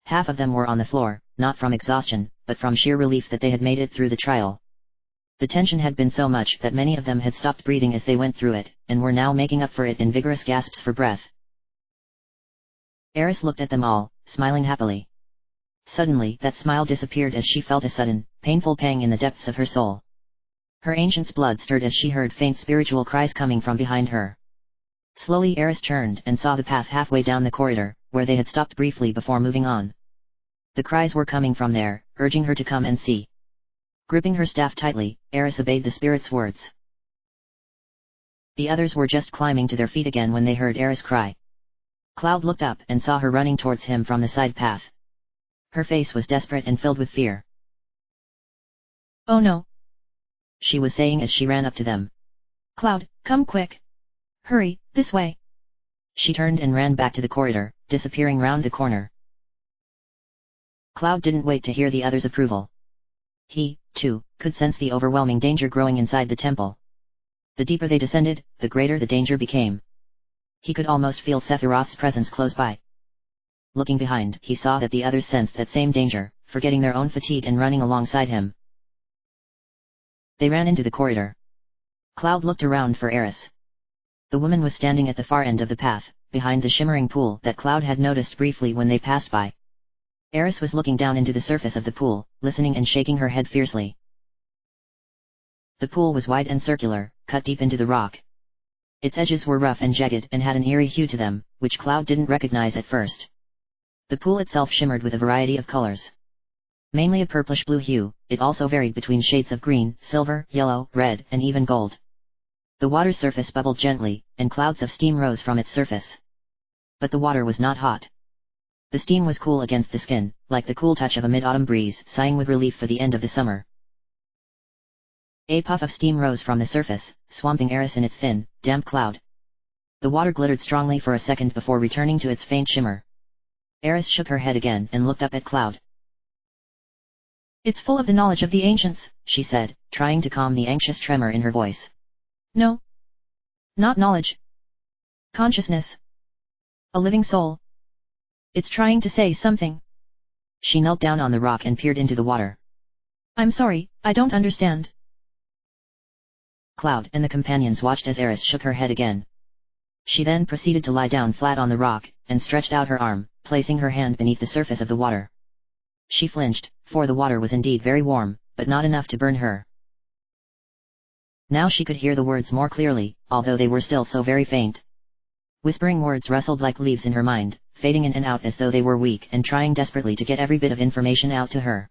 Half of them were on the floor, not from exhaustion, but from sheer relief that they had made it through the trial. The tension had been so much that many of them had stopped breathing as they went through it, and were now making up for it in vigorous gasps for breath. Aris looked at them all, smiling happily. Suddenly that smile disappeared as she felt a sudden, painful pang in the depths of her soul. Her ancient's blood stirred as she heard faint spiritual cries coming from behind her. Slowly Aris turned and saw the path halfway down the corridor, where they had stopped briefly before moving on. The cries were coming from there, urging her to come and see. Gripping her staff tightly, Aris obeyed the spirit's words. The others were just climbing to their feet again when they heard Aris cry. Cloud looked up and saw her running towards him from the side path. Her face was desperate and filled with fear. "Oh no," she was saying as she ran up to them. "Cloud, come quick. Hurry, this way." She turned and ran back to the corridor, disappearing round the corner. Cloud didn't wait to hear the others' approval. He, too, could sense the overwhelming danger growing inside the temple. The deeper they descended, the greater the danger became. He could almost feel Sephiroth's presence close by. Looking behind, he saw that the others sensed that same danger, forgetting their own fatigue and running alongside him. They ran into the corridor. Cloud looked around for Aris. The woman was standing at the far end of the path, behind the shimmering pool that Cloud had noticed briefly when they passed by. Aris was looking down into the surface of the pool, listening and shaking her head fiercely. The pool was wide and circular, cut deep into the rock. Its edges were rough and jagged and had an eerie hue to them, which Cloud didn't recognize at first. The pool itself shimmered with a variety of colors. Mainly a purplish-blue hue, it also varied between shades of green, silver, yellow, red, and even gold. The water's surface bubbled gently, and clouds of steam rose from its surface. But the water was not hot. The steam was cool against the skin, like the cool touch of a mid-autumn breeze sighing with relief for the end of the summer. A puff of steam rose from the surface, swamping Aris in its thin, damp cloud. The water glittered strongly for a second before returning to its faint shimmer. Aris shook her head again and looked up at Cloud. "It's full of the knowledge of the ancients," she said, trying to calm the anxious tremor in her voice. "No. Not knowledge. Consciousness. A living soul. It's trying to say something." She knelt down on the rock and peered into the water. "I'm sorry, I don't understand." Cloud and the companions watched as Aris shook her head again. She then proceeded to lie down flat on the rock, and stretched out her arm, placing her hand beneath the surface of the water. She flinched, for the water was indeed very warm, but not enough to burn her. Now she could hear the words more clearly, although they were still so very faint. Whispering words rustled like leaves in her mind, fading in and out as though they were weak and trying desperately to get every bit of information out to her.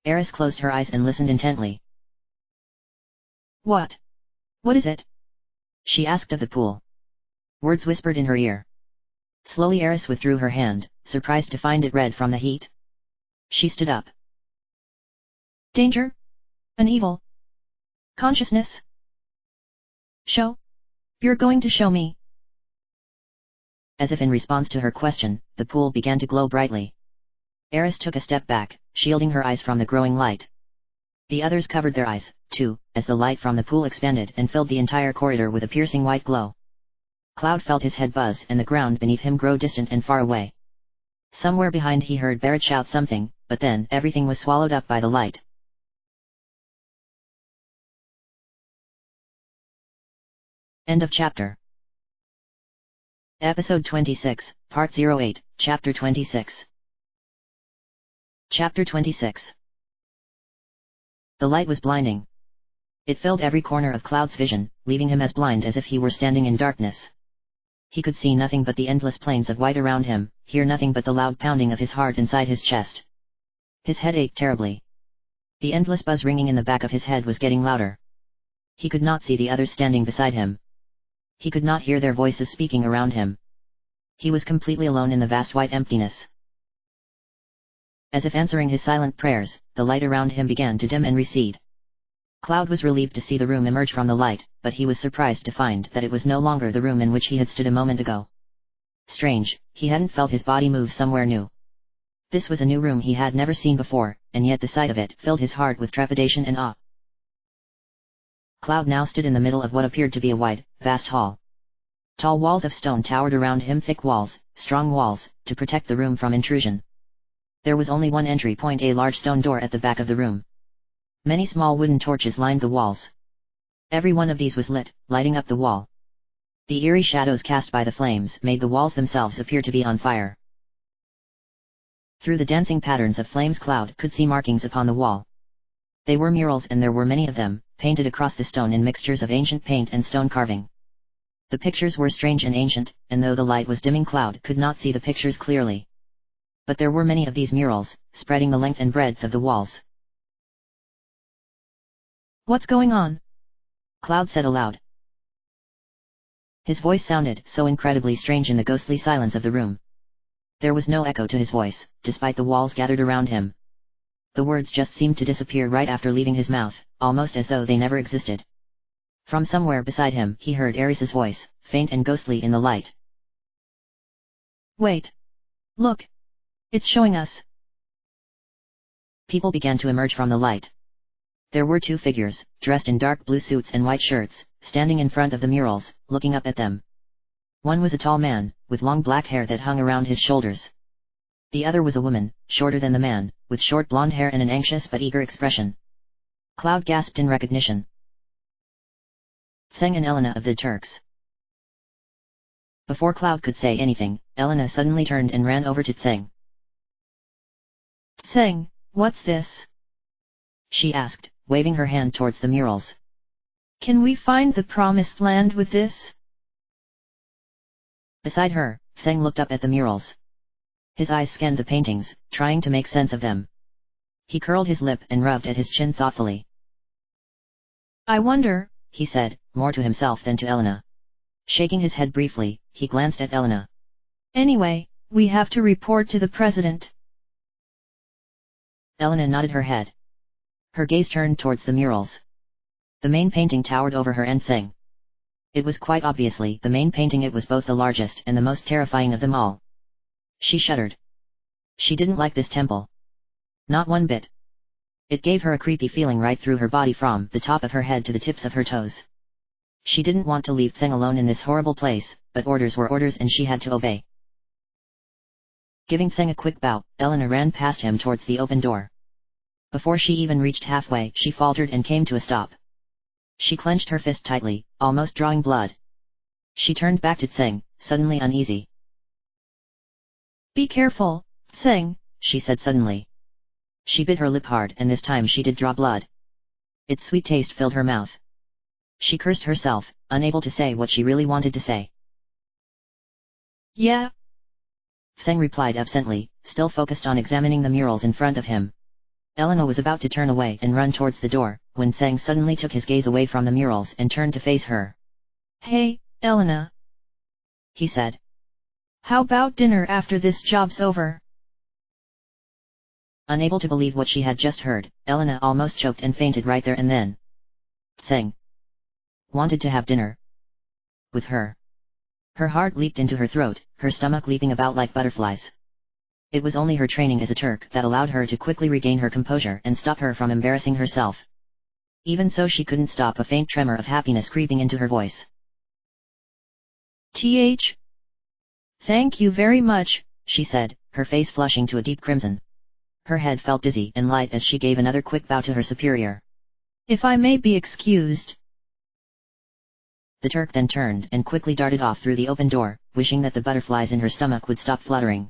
Eris closed her eyes and listened intently. What? What is it? She asked of the pool. Words whispered in her ear. Slowly Eris withdrew her hand, surprised to find it red from the heat. She stood up. Danger? An evil consciousness? Show? You're going to show me? As if in response to her question, the pool began to glow brightly. Eris took a step back, shielding her eyes from the growing light. The others covered their eyes, too, as the light from the pool expanded and filled the entire corridor with a piercing white glow. Cloud felt his head buzz and the ground beneath him grow distant and far away. Somewhere behind he heard Barrett shout something, but then everything was swallowed up by the light. End of chapter. Episode 26, Part 08, Chapter 26. Chapter 26. The light was blinding. It filled every corner of Cloud's vision, leaving him as blind as if he were standing in darkness. He could see nothing but the endless plains of white around him, hear nothing but the loud pounding of his heart inside his chest. His head ached terribly. The endless buzz ringing in the back of his head was getting louder. He could not see the others standing beside him. He could not hear their voices speaking around him. He was completely alone in the vast white emptiness. As if answering his silent prayers, the light around him began to dim and recede. Cloud was relieved to see the room emerge from the light, but he was surprised to find that it was no longer the room in which he had stood a moment ago. Strange, he hadn't felt his body move somewhere new. This was a new room he had never seen before, and yet the sight of it filled his heart with trepidation and awe. Cloud now stood in the middle of what appeared to be a wide, vast hall. Tall walls of stone towered around him, thick walls, strong walls, to protect the room from intrusion. There was only one entry point, a large stone door at the back of the room. Many small wooden torches lined the walls. Every one of these was lit, lighting up the wall. The eerie shadows cast by the flames made the walls themselves appear to be on fire. Through the dancing patterns of flames Cloud could see markings upon the wall. They were murals and there were many of them, painted across the stone in mixtures of ancient paint and stone carving. The pictures were strange and ancient, and though the light was dimming Cloud could not see the pictures clearly. But there were many of these murals, spreading the length and breadth of the walls. What's going on? Cloud said aloud. His voice sounded so incredibly strange in the ghostly silence of the room. There was no echo to his voice, despite the walls gathered around him. The words just seemed to disappear right after leaving his mouth, almost as though they never existed. From somewhere beside him he heard Eris's voice, faint and ghostly in the light. Wait. Look. It's showing us. People began to emerge from the light. There were two figures, dressed in dark blue suits and white shirts, standing in front of the murals, looking up at them. One was a tall man, with long black hair that hung around his shoulders. The other was a woman, shorter than the man, with short blonde hair and an anxious but eager expression. Cloud gasped in recognition. Tseng and Elena of the Turks. Before Cloud could say anything, Elena suddenly turned and ran over to Tseng. Tseng, what's this? She asked, waving her hand towards the murals. Can we find the promised land with this? Beside her, Tseng looked up at the murals. His eyes scanned the paintings, trying to make sense of them. He curled his lip and rubbed at his chin thoughtfully. I wonder, he said, more to himself than to Elena. Shaking his head briefly, he glanced at Elena. Anyway, we have to report to the president. Elena nodded her head. Her gaze turned towards the murals. The main painting towered over her and Tseng. It was quite obviously the main painting. It was both the largest and the most terrifying of them all. She shuddered. She didn't like this temple. Not one bit. It gave her a creepy feeling right through her body from the top of her head to the tips of her toes. She didn't want to leave Tseng alone in this horrible place, but orders were orders and she had to obey. Giving Tseng a quick bow, Elena ran past him towards the open door. Before she even reached halfway, she faltered and came to a stop. She clenched her fist tightly, almost drawing blood. She turned back to Tseng, suddenly uneasy. Be careful, Tseng, she said suddenly. She bit her lip hard, and this time she did draw blood. Its sweet taste filled her mouth. She cursed herself, unable to say what she really wanted to say. Yeah? Tseng replied absently, still focused on examining the murals in front of him. Elena was about to turn away and run towards the door, when Tseng suddenly took his gaze away from the murals and turned to face her. Hey, Elena, he said. How about dinner after this job's over? Unable to believe what she had just heard, Elena almost choked and fainted right there and then. Tseng wanted to have dinner with her. Her heart leaped into her throat, her stomach leaping about like butterflies. It was only her training as a Turk that allowed her to quickly regain her composure and stop her from embarrassing herself. Even so, she couldn't stop a faint tremor of happiness creeping into her voice. Thank you very much, she said, her face flushing to a deep crimson. Her head felt dizzy and light as she gave another quick bow to her superior. If I may be excused. The Turk then turned and quickly darted off through the open door, wishing that the butterflies in her stomach would stop fluttering.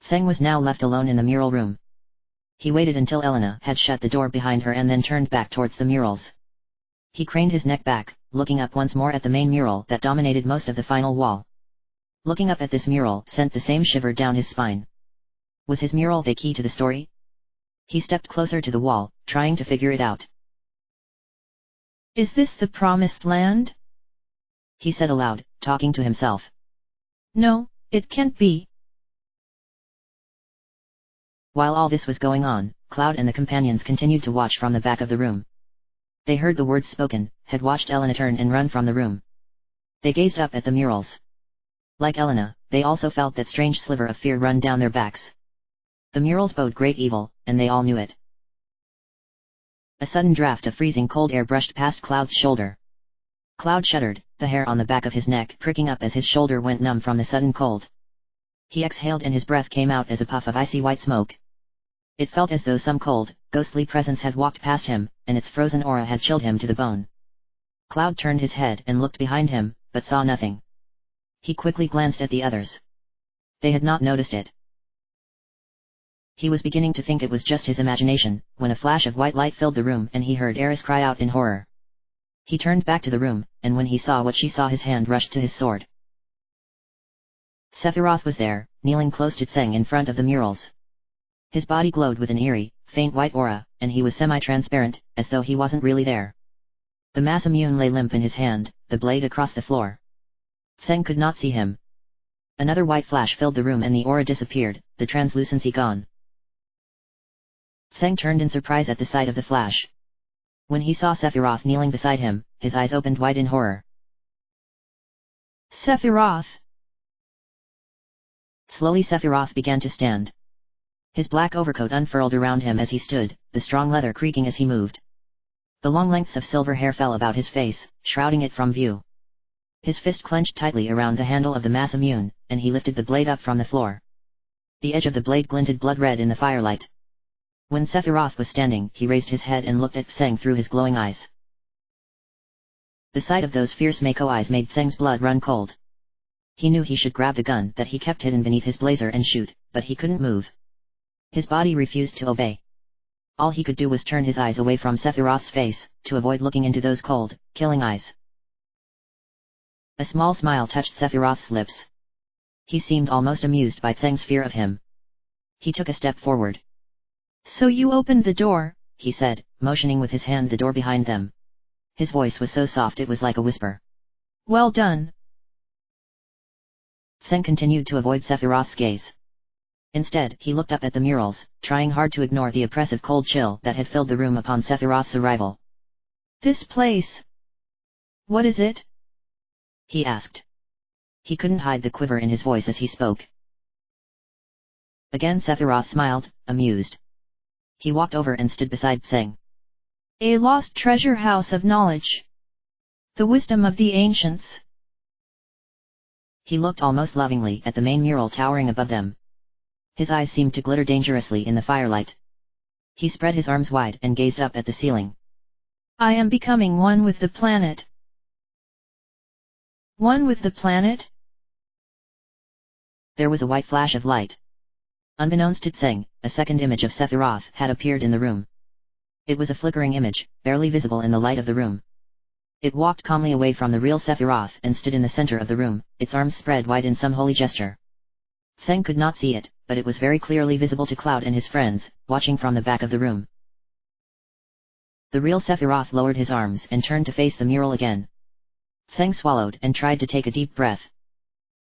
Tseng was now left alone in the mural room. He waited until Elena had shut the door behind her and then turned back towards the murals. He craned his neck back, looking up once more at the main mural that dominated most of the final wall. Looking up at this mural sent the same shiver down his spine. Was his mural the key to the story? He stepped closer to the wall, trying to figure it out. Is this the promised land? He said aloud, talking to himself. No, it can't be. While all this was going on, Cloud and the companions continued to watch from the back of the room. They heard the words spoken, had watched Elena turn and run from the room. They gazed up at the murals. Like Elena, they also felt that strange sliver of fear run down their backs. The murals bode great evil, and they all knew it. A sudden draft of freezing cold air brushed past Cloud's shoulder. Cloud shuddered, the hair on the back of his neck pricking up as his shoulder went numb from the sudden cold. He exhaled and his breath came out as a puff of icy white smoke. It felt as though some cold, ghostly presence had walked past him, and its frozen aura had chilled him to the bone. Cloud turned his head and looked behind him, but saw nothing. He quickly glanced at the others. They had not noticed it. He was beginning to think it was just his imagination, when a flash of white light filled the room and he heard Eris cry out in horror. He turned back to the room, and when he saw what she saw, his hand rushed to his sword. Sephiroth was there, kneeling close to Tseng in front of the murals. His body glowed with an eerie, faint white aura, and he was semi-transparent, as though he wasn't really there. The Masamune lay limp in his hand, the blade across the floor. Tseng could not see him. Another white flash filled the room and the aura disappeared, the translucency gone. Tseng turned in surprise at the sight of the flash. When he saw Sephiroth kneeling beside him, his eyes opened wide in horror. Sephiroth! Slowly Sephiroth began to stand. His black overcoat unfurled around him as he stood, the strong leather creaking as he moved. The long lengths of silver hair fell about his face, shrouding it from view. His fist clenched tightly around the handle of the Masamune, and he lifted the blade up from the floor. The edge of the blade glinted blood red in the firelight. When Sephiroth was standing, he raised his head and looked at Tseng through his glowing eyes. The sight of those fierce Mako eyes made Tseng's blood run cold. He knew he should grab the gun that he kept hidden beneath his blazer and shoot, but he couldn't move. His body refused to obey. All he could do was turn his eyes away from Sephiroth's face, to avoid looking into those cold, killing eyes. A small smile touched Sephiroth's lips. He seemed almost amused by Tseng's fear of him. He took a step forward. So you opened the door, he said, motioning with his hand the door behind them. His voice was so soft it was like a whisper. Well done. Tseng continued to avoid Sephiroth's gaze. Instead, he looked up at the murals, trying hard to ignore the oppressive cold chill that had filled the room upon Sephiroth's arrival. This place. What is it? He asked. He couldn't hide the quiver in his voice as he spoke. Again Sephiroth smiled, amused. He walked over and stood beside Tseng. A lost treasure house of knowledge. The wisdom of the ancients. He looked almost lovingly at the main mural towering above them. His eyes seemed to glitter dangerously in the firelight. He spread his arms wide and gazed up at the ceiling. I am becoming one with the planet. One with the planet? There was a white flash of light. Unbeknownst to Tseng, a second image of Sephiroth had appeared in the room. It was a flickering image, barely visible in the light of the room. It walked calmly away from the real Sephiroth and stood in the center of the room, its arms spread wide in some holy gesture. Tseng could not see it, but it was very clearly visible to Cloud and his friends, watching from the back of the room. The real Sephiroth lowered his arms and turned to face the mural again. Tseng swallowed and tried to take a deep breath.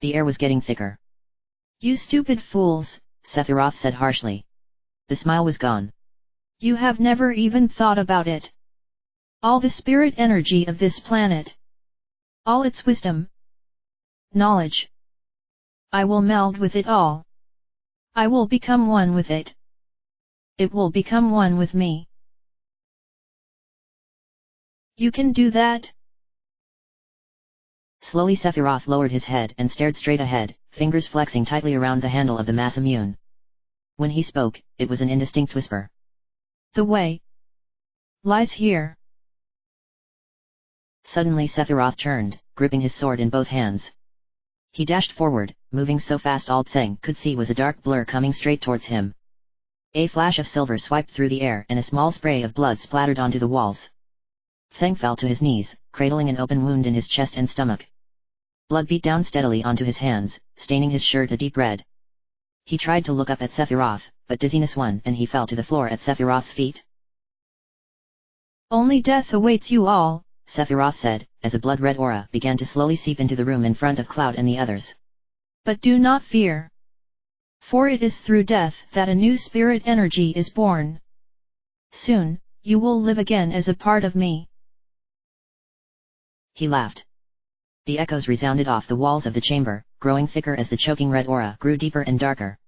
The air was getting thicker. You stupid fools, Sephiroth said harshly. The smile was gone. You have never even thought about it. All the spirit energy of this planet. All its wisdom. Knowledge. I will meld with it all. I will become one with it. It will become one with me. You can do that? Slowly Sephiroth lowered his head and stared straight ahead, fingers flexing tightly around the handle of the mass immune. When he spoke, it was an indistinct whisper. The way lies here. Suddenly Sephiroth turned, gripping his sword in both hands. He dashed forward, moving so fast all Tseng could see was a dark blur coming straight towards him. A flash of silver swiped through the air and a small spray of blood splattered onto the walls. Tseng fell to his knees, cradling an open wound in his chest and stomach. Blood beat down steadily onto his hands, staining his shirt a deep red. He tried to look up at Sephiroth, but dizziness won and he fell to the floor at Sephiroth's feet. Only death awaits you all, Sephiroth said, as a blood-red aura began to slowly seep into the room in front of Cloud and the others. But do not fear. For it is through death that a new spirit energy is born. Soon, you will live again as a part of me. He laughed. The echoes resounded off the walls of the chamber, growing thicker as the choking red aura grew deeper and darker.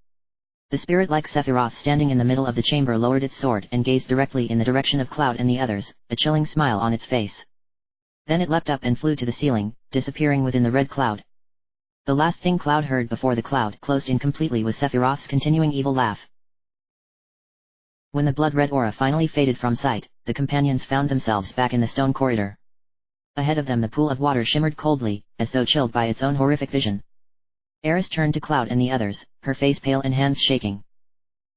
The spirit-like Sephiroth standing in the middle of the chamber lowered its sword and gazed directly in the direction of Cloud and the others, a chilling smile on its face. Then it leapt up and flew to the ceiling, disappearing within the red cloud. The last thing Cloud heard before the cloud closed in completely was Sephiroth's continuing evil laugh. When the blood-red aura finally faded from sight, the companions found themselves back in the stone corridor. Ahead of them the pool of water shimmered coldly, as though chilled by its own horrific vision. Eris turned to Cloud and the others, her face pale and hands shaking.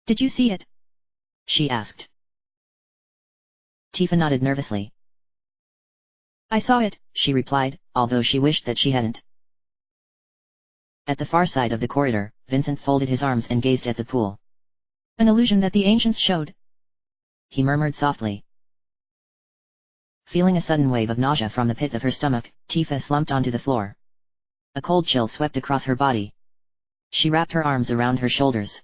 Did you see it? She asked. Tifa nodded nervously. I saw it, she replied, although she wished that she hadn't. At the far side of the corridor, Vincent folded his arms and gazed at the pool. An illusion that the ancients showed. He murmured softly. Feeling a sudden wave of nausea from the pit of her stomach, Tifa slumped onto the floor. A cold chill swept across her body. She wrapped her arms around her shoulders.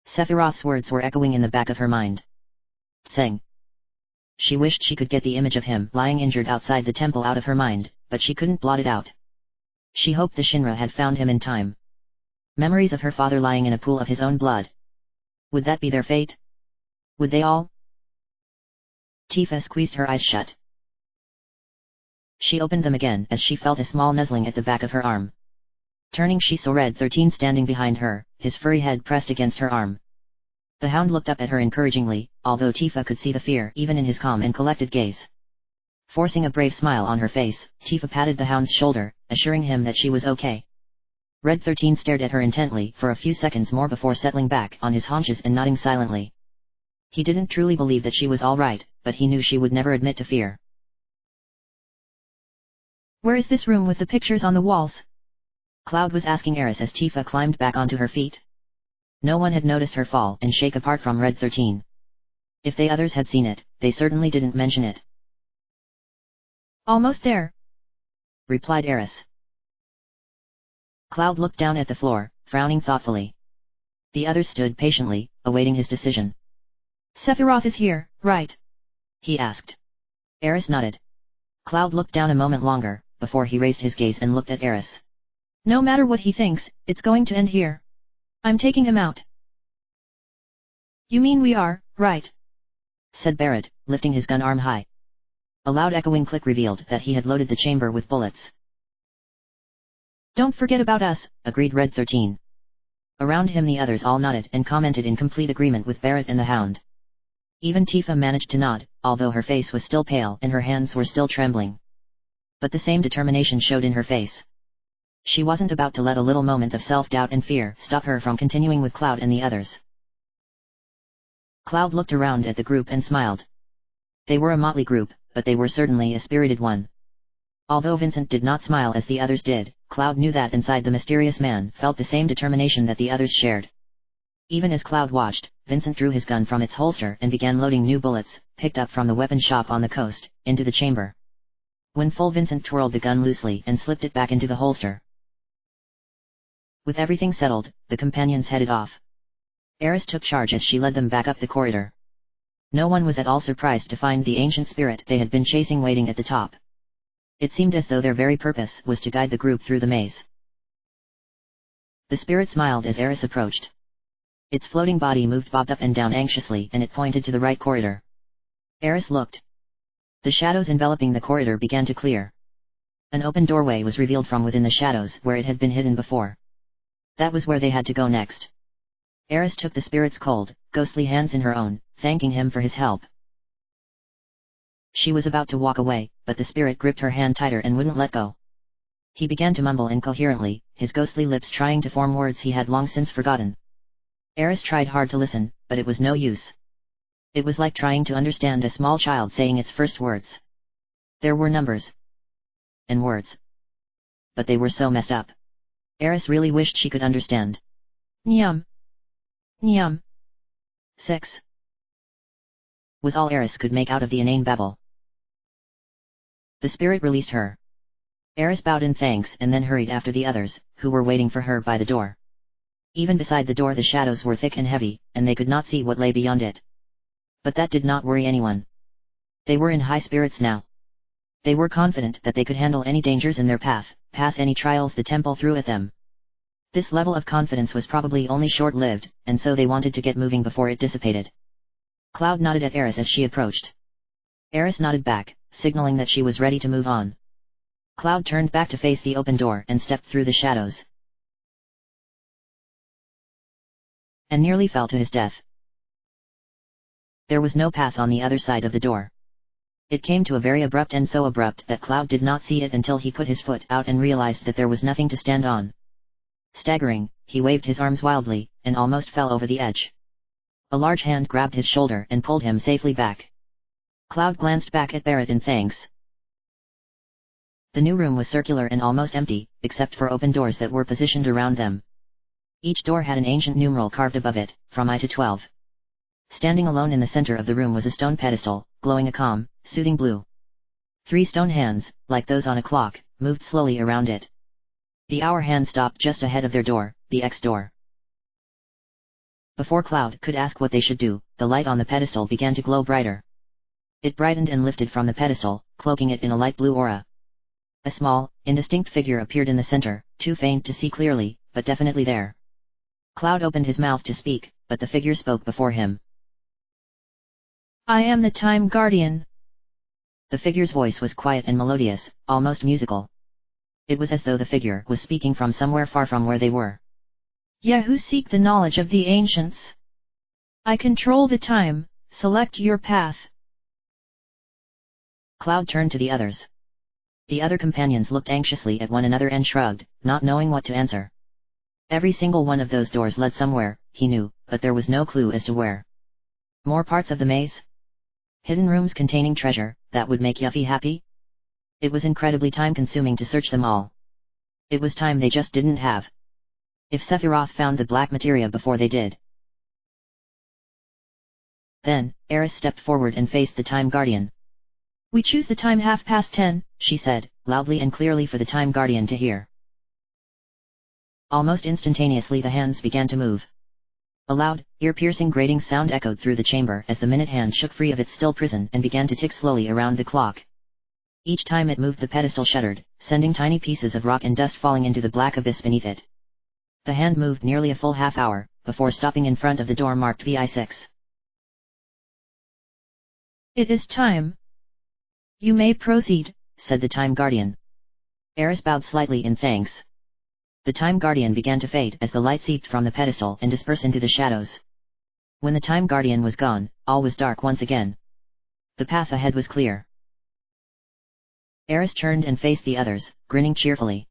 Sephiroth's words were echoing in the back of her mind. Tseng. She wished she could get the image of him lying injured outside the temple out of her mind, but she couldn't blot it out. She hoped the Shinra had found him in time. Memories of her father lying in a pool of his own blood. Would that be their fate? Would they all? Tifa squeezed her eyes shut. She opened them again as she felt a small nuzzling at the back of her arm. Turning, she saw Red 13 standing behind her, his furry head pressed against her arm. The hound looked up at her encouragingly, although Tifa could see the fear even in his calm and collected gaze. Forcing a brave smile on her face, Tifa patted the hound's shoulder, assuring him that she was okay. Red 13 stared at her intently for a few seconds more before settling back on his haunches and nodding silently. He didn't truly believe that she was all right, but he knew she would never admit to fear. Where is this room with the pictures on the walls? Cloud was asking Eris as Tifa climbed back onto her feet. No one had noticed her fall and shake apart from Red 13. If the others had seen it, they certainly didn't mention it. Almost there, replied Eris. Cloud looked down at the floor, frowning thoughtfully. The others stood patiently, awaiting his decision. Sephiroth is here, right? He asked. Eris nodded. Cloud looked down a moment longer, before he raised his gaze and looked at Eris. No matter what he thinks, it's going to end here. I'm taking him out. You mean we are, right? Said Barrett, lifting his gun arm high. A loud echoing click revealed that he had loaded the chamber with bullets. Don't forget about us, agreed Red 13. Around him the others all nodded and commented in complete agreement with Barrett and the hound. Even Tifa managed to nod, although her face was still pale and her hands were still trembling. But the same determination showed in her face. She wasn't about to let a little moment of self-doubt and fear stop her from continuing with Cloud and the others. Cloud looked around at the group and smiled. They were a motley group, but they were certainly a spirited one. Although Vincent did not smile as the others did, Cloud knew that inside the mysterious man felt the same determination that the others shared. Even as Cloud watched, Vincent drew his gun from its holster and began loading new bullets, picked up from the weapon shop on the coast, into the chamber. When full, Vincent twirled the gun loosely and slipped it back into the holster. With everything settled, the companions headed off. Eris took charge as she led them back up the corridor. No one was at all surprised to find the ancient spirit they had been chasing waiting at the top. It seemed as though their very purpose was to guide the group through the maze. The spirit smiled as Eris approached. Its floating body moved bobbed up and down anxiously and it pointed to the right corridor. Eris looked. The shadows enveloping the corridor began to clear. An open doorway was revealed from within the shadows where it had been hidden before. That was where they had to go next. Eris took the spirit's cold, ghostly hands in her own, thanking him for his help. She was about to walk away, but the spirit gripped her hand tighter and wouldn't let go. He began to mumble incoherently, his ghostly lips trying to form words he had long since forgotten. Eris tried hard to listen, but it was no use. It was like trying to understand a small child saying its first words. There were numbers. And words. But they were so messed up. Eris really wished she could understand. Nyum. Nyum. 6. Was all Eris could make out of the inane babble. The spirit released her. Eris bowed in thanks and then hurried after the others, who were waiting for her by the door. Even beside the door the shadows were thick and heavy, and they could not see what lay beyond it. But that did not worry anyone. They were in high spirits now. They were confident that they could handle any dangers in their path, pass any trials the temple threw at them. This level of confidence was probably only short-lived, and so they wanted to get moving before it dissipated. Cloud nodded at Eris as she approached. Eris nodded back, signaling that she was ready to move on. Cloud turned back to face the open door and stepped through the shadows. And nearly fell to his death. There was no path on the other side of the door. It came to a very abrupt end, so abrupt that Cloud did not see it until he put his foot out and realized that there was nothing to stand on. Staggering, he waved his arms wildly, and almost fell over the edge. A large hand grabbed his shoulder and pulled him safely back. Cloud glanced back at Barrett in thanks. The new room was circular and almost empty, except for open doors that were positioned around them. Each door had an ancient numeral carved above it, from I to 12. Standing alone in the center of the room was a stone pedestal, glowing a calm, soothing blue. 3 stone hands, like those on a clock, moved slowly around it. The hour hand stopped just ahead of their door, the X door. Before Cloud could ask what they should do, the light on the pedestal began to glow brighter. It brightened and lifted from the pedestal, cloaking it in a light blue aura. A small, indistinct figure appeared in the center, too faint to see clearly, but definitely there. Cloud opened his mouth to speak, but the figure spoke before him. I am the Time Guardian. The figure's voice was quiet and melodious, almost musical. It was as though the figure was speaking from somewhere far from where they were. Ye who seek the knowledge of the ancients. I control the time, select your path. Cloud turned to the others. The other companions looked anxiously at one another and shrugged, not knowing what to answer. Every single one of those doors led somewhere, he knew, but there was no clue as to where. More parts of the maze? Hidden rooms containing treasure, that would make Yuffie happy? It was incredibly time-consuming to search them all. It was time they just didn't have. If Sephiroth found the black materia before they did. Then, Eris stepped forward and faced the Time Guardian. We choose the time 10:30, she said, loudly and clearly for the Time Guardian to hear. Almost instantaneously the hands began to move. A loud, ear-piercing grating sound echoed through the chamber as the minute hand shook free of its still prison and began to tick slowly around the clock. Each time it moved the pedestal shuddered, sending tiny pieces of rock and dust falling into the black abyss beneath it. The hand moved nearly a full half hour, before stopping in front of the door marked VI6. It is time. You may proceed, said the Time Guardian. Eris bowed slightly in thanks. The Time Guardian began to fade as the light seeped from the pedestal and dispersed into the shadows. When the Time Guardian was gone, all was dark once again. The path ahead was clear. Eris turned and faced the others, grinning cheerfully.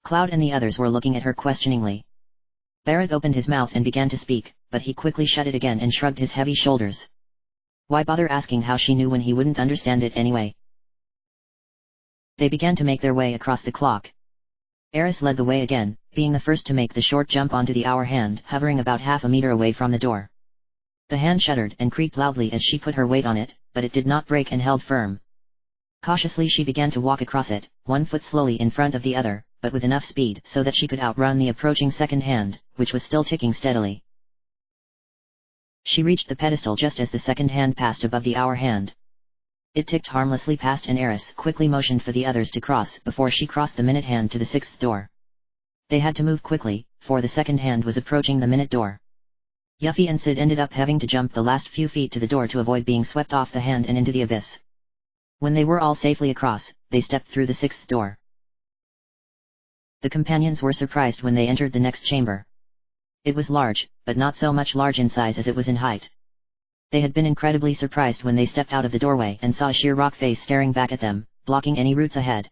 Cloud and the others were looking at her questioningly. Barrett opened his mouth and began to speak, but he quickly shut it again and shrugged his heavy shoulders. Why bother asking how she knew when he wouldn't understand it anyway? They began to make their way across the clock. Eris led the way again, being the first to make the short jump onto the hour hand, hovering about half a meter away from the door. The hand shuddered and creaked loudly as she put her weight on it, but it did not break and held firm. Cautiously she began to walk across it, one foot slowly in front of the other, but with enough speed so that she could outrun the approaching second hand, which was still ticking steadily. She reached the pedestal just as the second hand passed above the hour hand. It ticked harmlessly past and Eris quickly motioned for the others to cross before she crossed the minute hand to the sixth door. They had to move quickly, for the second hand was approaching the minute door. Yuffie and Sid ended up having to jump the last few feet to the door to avoid being swept off the hand and into the abyss. When they were all safely across, they stepped through the sixth door. The companions were surprised when they entered the next chamber. It was large, but not so much large in size as it was in height. They had been incredibly surprised when they stepped out of the doorway and saw a sheer rock face staring back at them, blocking any routes ahead.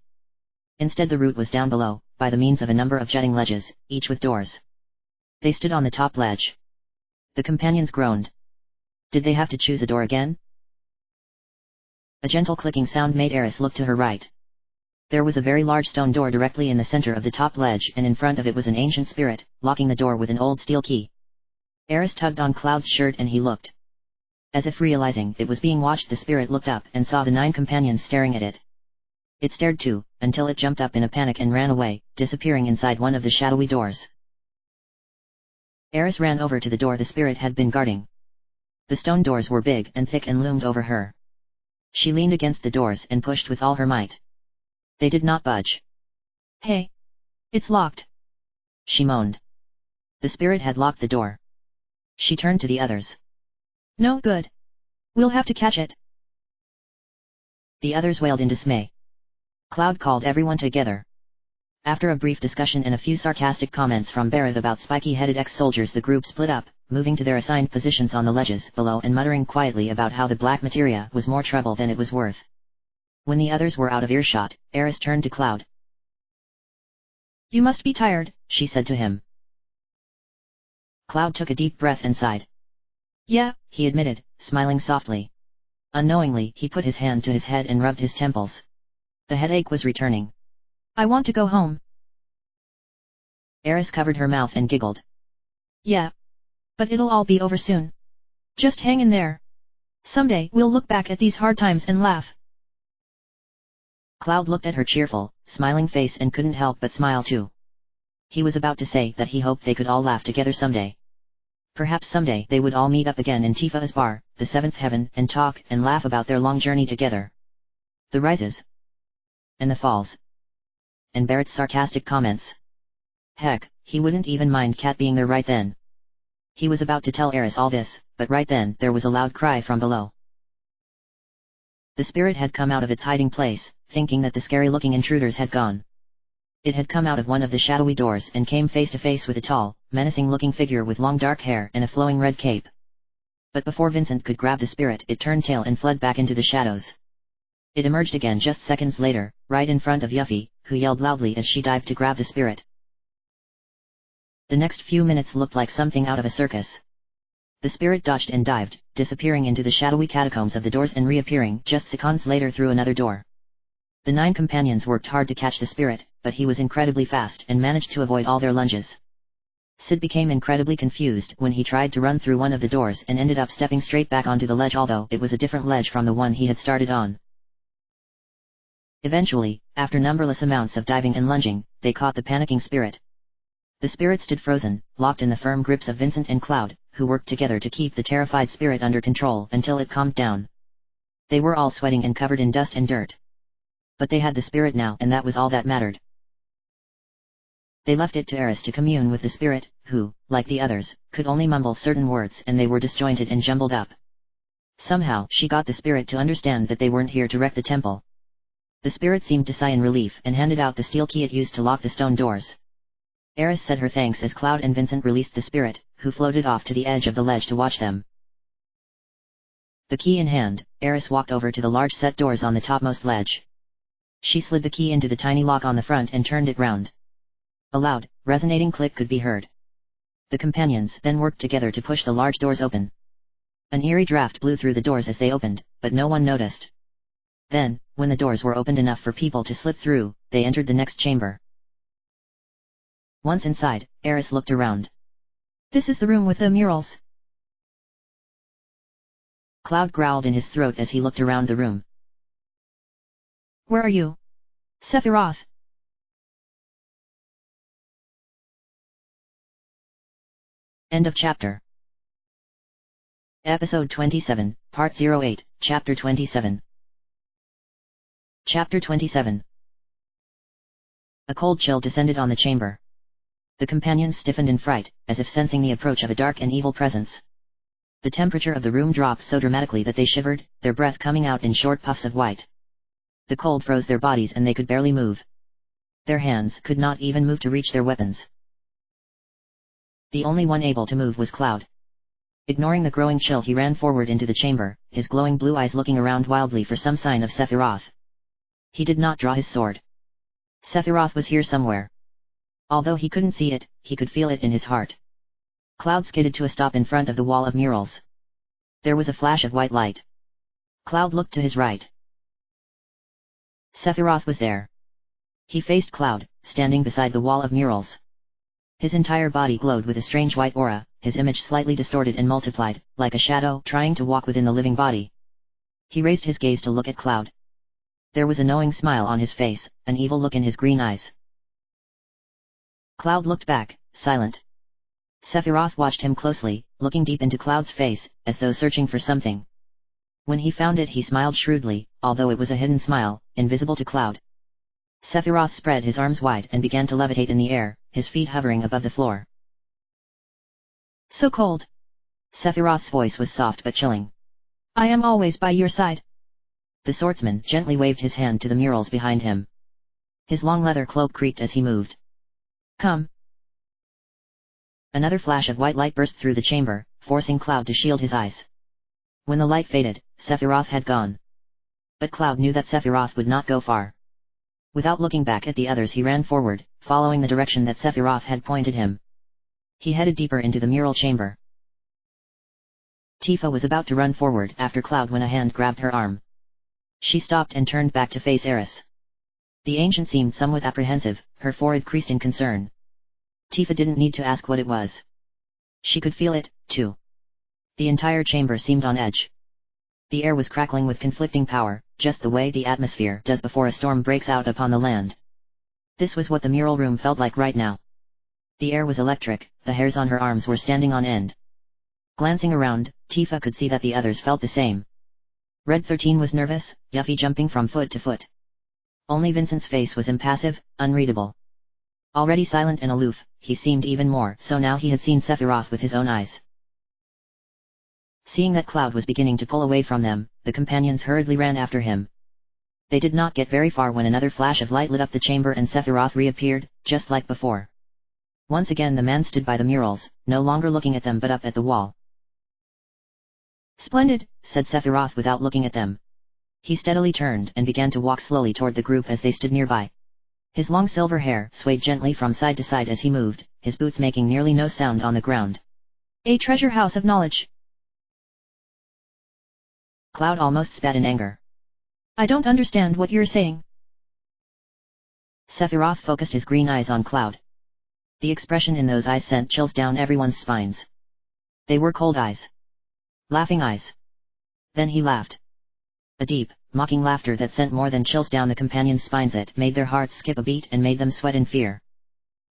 Instead the route was down below, by the means of a number of jutting ledges, each with doors. They stood on the top ledge. The companions groaned. Did they have to choose a door again? A gentle clicking sound made Eris look to her right. There was a very large stone door directly in the center of the top ledge and in front of it was an ancient spirit, locking the door with an old steel key. Eris tugged on Cloud's shirt and he looked. As if realizing it was being watched, the spirit looked up and saw the 9 companions staring at it. It stared too, until it jumped up in a panic and ran away, disappearing inside one of the shadowy doors. Eris ran over to the door the spirit had been guarding. The stone doors were big and thick and loomed over her. She leaned against the doors and pushed with all her might. They did not budge. Hey! It's locked! She moaned. The spirit had locked the door. She turned to the others. No good. We'll have to catch it. The others wailed in dismay. Cloud called everyone together. After a brief discussion and a few sarcastic comments from Barrett about spiky-headed ex-soldiers, the group split up, moving to their assigned positions on the ledges below and muttering quietly about how the black materia was more trouble than it was worth. When the others were out of earshot, Eris turned to Cloud. You must be tired, she said to him. Cloud took a deep breath and sighed. Yeah, he admitted, smiling softly. Unknowingly, he put his hand to his head and rubbed his temples. The headache was returning. I want to go home. Eris covered her mouth and giggled. Yeah. But it'll all be over soon. Just hang in there. Someday we'll look back at these hard times and laugh. Cloud looked at her cheerful, smiling face and couldn't help but smile too. He was about to say that he hoped they could all laugh together someday. Perhaps someday they would all meet up again in Tifa's bar, the seventh heaven, and talk and laugh about their long journey together. The rises. And the falls. And Barrett's sarcastic comments. Heck, he wouldn't even mind Cat being there right then. He was about to tell Eris all this, but right then there was a loud cry from below. The spirit had come out of its hiding place, thinking that the scary-looking intruders had gone. It had come out of one of the shadowy doors and came face to face with a tall, menacing-looking figure with long dark hair and a flowing red cape. But before Vincent could grab the spirit, it turned tail and fled back into the shadows. It emerged again just seconds later, right in front of Yuffie, who yelled loudly as she dived to grab the spirit. The next few minutes looked like something out of a circus. The spirit dodged and dived, disappearing into the shadowy catacombs of the doors and reappearing just seconds later through another door. The 9 companions worked hard to catch the spirit, but he was incredibly fast and managed to avoid all their lunges. Sid became incredibly confused when he tried to run through one of the doors and ended up stepping straight back onto the ledge, although it was a different ledge from the one he had started on. Eventually, after numberless amounts of diving and lunging, they caught the panicking spirit. The spirit stood frozen, locked in the firm grips of Vincent and Cloud, who worked together to keep the terrified spirit under control until it calmed down. They were all sweating and covered in dust and dirt. But they had the spirit now, and that was all that mattered. They left it to Eris to commune with the spirit, who, like the others, could only mumble certain words and they were disjointed and jumbled up. Somehow she got the spirit to understand that they weren't here to wreck the temple. The spirit seemed to sigh in relief and handed out the steel key it used to lock the stone doors. Eris said her thanks as Cloud and Vincent released the spirit, who floated off to the edge of the ledge to watch them. The key in hand, Eris walked over to the large set doors on the topmost ledge. She slid the key into the tiny lock on the front and turned it round. A loud, resonating click could be heard. The companions then worked together to push the large doors open. An eerie draft blew through the doors as they opened, but no one noticed. Then, when the doors were opened enough for people to slip through, they entered the next chamber. Once inside, Eris looked around. This is the room with the murals. Cloud growled in his throat as he looked around the room. Where are you? Sephiroth. End of chapter. Episode 27, Part 08, Chapter 27. Chapter 27. A cold chill descended on the chamber. The companions stiffened in fright, as if sensing the approach of a dark and evil presence. The temperature of the room dropped so dramatically that they shivered, their breath coming out in short puffs of white. The cold froze their bodies and they could barely move. Their hands could not even move to reach their weapons. The only one able to move was Cloud. Ignoring the growing chill, he ran forward into the chamber, his glowing blue eyes looking around wildly for some sign of Sephiroth. He did not draw his sword. Sephiroth was here somewhere. Although he couldn't see it, he could feel it in his heart. Cloud skidded to a stop in front of the wall of murals. There was a flash of white light. Cloud looked to his right. Sephiroth was there. He faced Cloud, standing beside the wall of murals. His entire body glowed with a strange white aura, his image slightly distorted and multiplied, like a shadow trying to walk within the living body. He raised his gaze to look at Cloud. There was a knowing smile on his face, an evil look in his green eyes. Cloud looked back, silent. Sephiroth watched him closely, looking deep into Cloud's face, as though searching for something. When he found it, he smiled shrewdly, although it was a hidden smile, invisible to Cloud. Sephiroth spread his arms wide and began to levitate in the air, his feet hovering above the floor. So cold. Sephiroth's voice was soft but chilling. I am always by your side. The swordsman gently waved his hand to the murals behind him. His long leather cloak creaked as he moved. Come. Another flash of white light burst through the chamber, forcing Cloud to shield his eyes. When the light faded, Sephiroth had gone. But Cloud knew that Sephiroth would not go far. Without looking back at the others, he ran forward, following the direction that Sephiroth had pointed him. He headed deeper into the mural chamber. Tifa was about to run forward after Cloud when a hand grabbed her arm. She stopped and turned back to face Eris. The ancient seemed somewhat apprehensive, her forehead creased in concern. Tifa didn't need to ask what it was. She could feel it, too. The entire chamber seemed on edge. The air was crackling with conflicting power, just the way the atmosphere does before a storm breaks out upon the land. This was what the mural room felt like right now. The air was electric, the hairs on her arms were standing on end. Glancing around, Tifa could see that the others felt the same. Red 13 was nervous, Yuffie jumping from foot to foot. Only Vincent's face was impassive, unreadable. Already silent and aloof, he seemed even more so now he had seen Sephiroth with his own eyes. Seeing that Cloud was beginning to pull away from them, the companions hurriedly ran after him. They did not get very far when another flash of light lit up the chamber and Sephiroth reappeared, just like before. Once again the man stood by the murals, no longer looking at them but up at the wall. Splendid, said Sephiroth without looking at them. He steadily turned and began to walk slowly toward the group as they stood nearby. His long silver hair swayed gently from side to side as he moved, his boots making nearly no sound on the ground. A treasure house of knowledge. Cloud almost spat in anger. I don't understand what you're saying. Sephiroth focused his green eyes on Cloud. The expression in those eyes sent chills down everyone's spines. They were cold eyes. Laughing eyes. Then he laughed. A deep, mocking laughter that sent more than chills down the companions' spines. It made their hearts skip a beat and made them sweat in fear.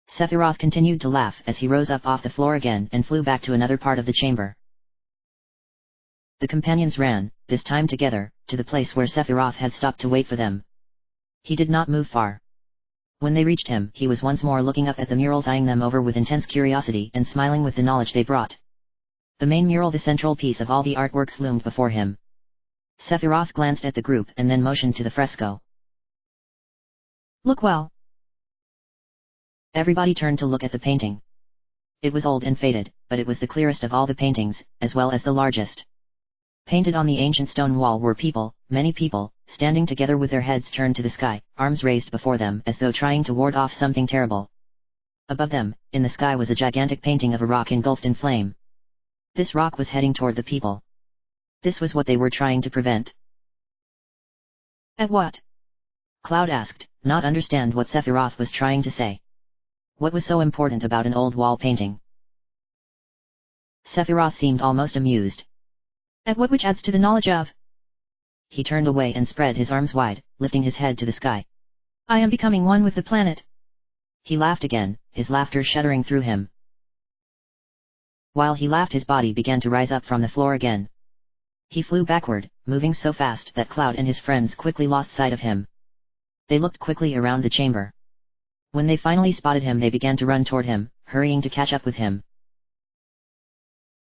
Sephiroth continued to laugh as he rose up off the floor again and flew back to another part of the chamber. The companions ran, this time together, to the place where Sephiroth had stopped to wait for them. He did not move far. When they reached him, he was once more looking up at the murals, eyeing them over with intense curiosity and smiling with the knowledge they brought. The main mural, the central piece of all the artworks, loomed before him. Sephiroth glanced at the group and then motioned to the fresco. Look well. Everybody turned to look at the painting. It was old and faded, but it was the clearest of all the paintings, as well as the largest. Painted on the ancient stone wall were people, many people, standing together with their heads turned to the sky, arms raised before them as though trying to ward off something terrible. Above them, in the sky was a gigantic painting of a rock engulfed in flame. This rock was heading toward the people. This was what they were trying to prevent. At what? Cloud asked, not understand what Sephiroth was trying to say. What was so important about an old wall painting? Sephiroth seemed almost amused. At what, which adds to the knowledge of? He turned away and spread his arms wide, lifting his head to the sky. I am becoming one with the planet. He laughed again, his laughter shuddering through him. While he laughed, his body began to rise up from the floor again. He flew backward, moving so fast that Cloud and his friends quickly lost sight of him. They looked quickly around the chamber. When they finally spotted him, they began to run toward him, hurrying to catch up with him.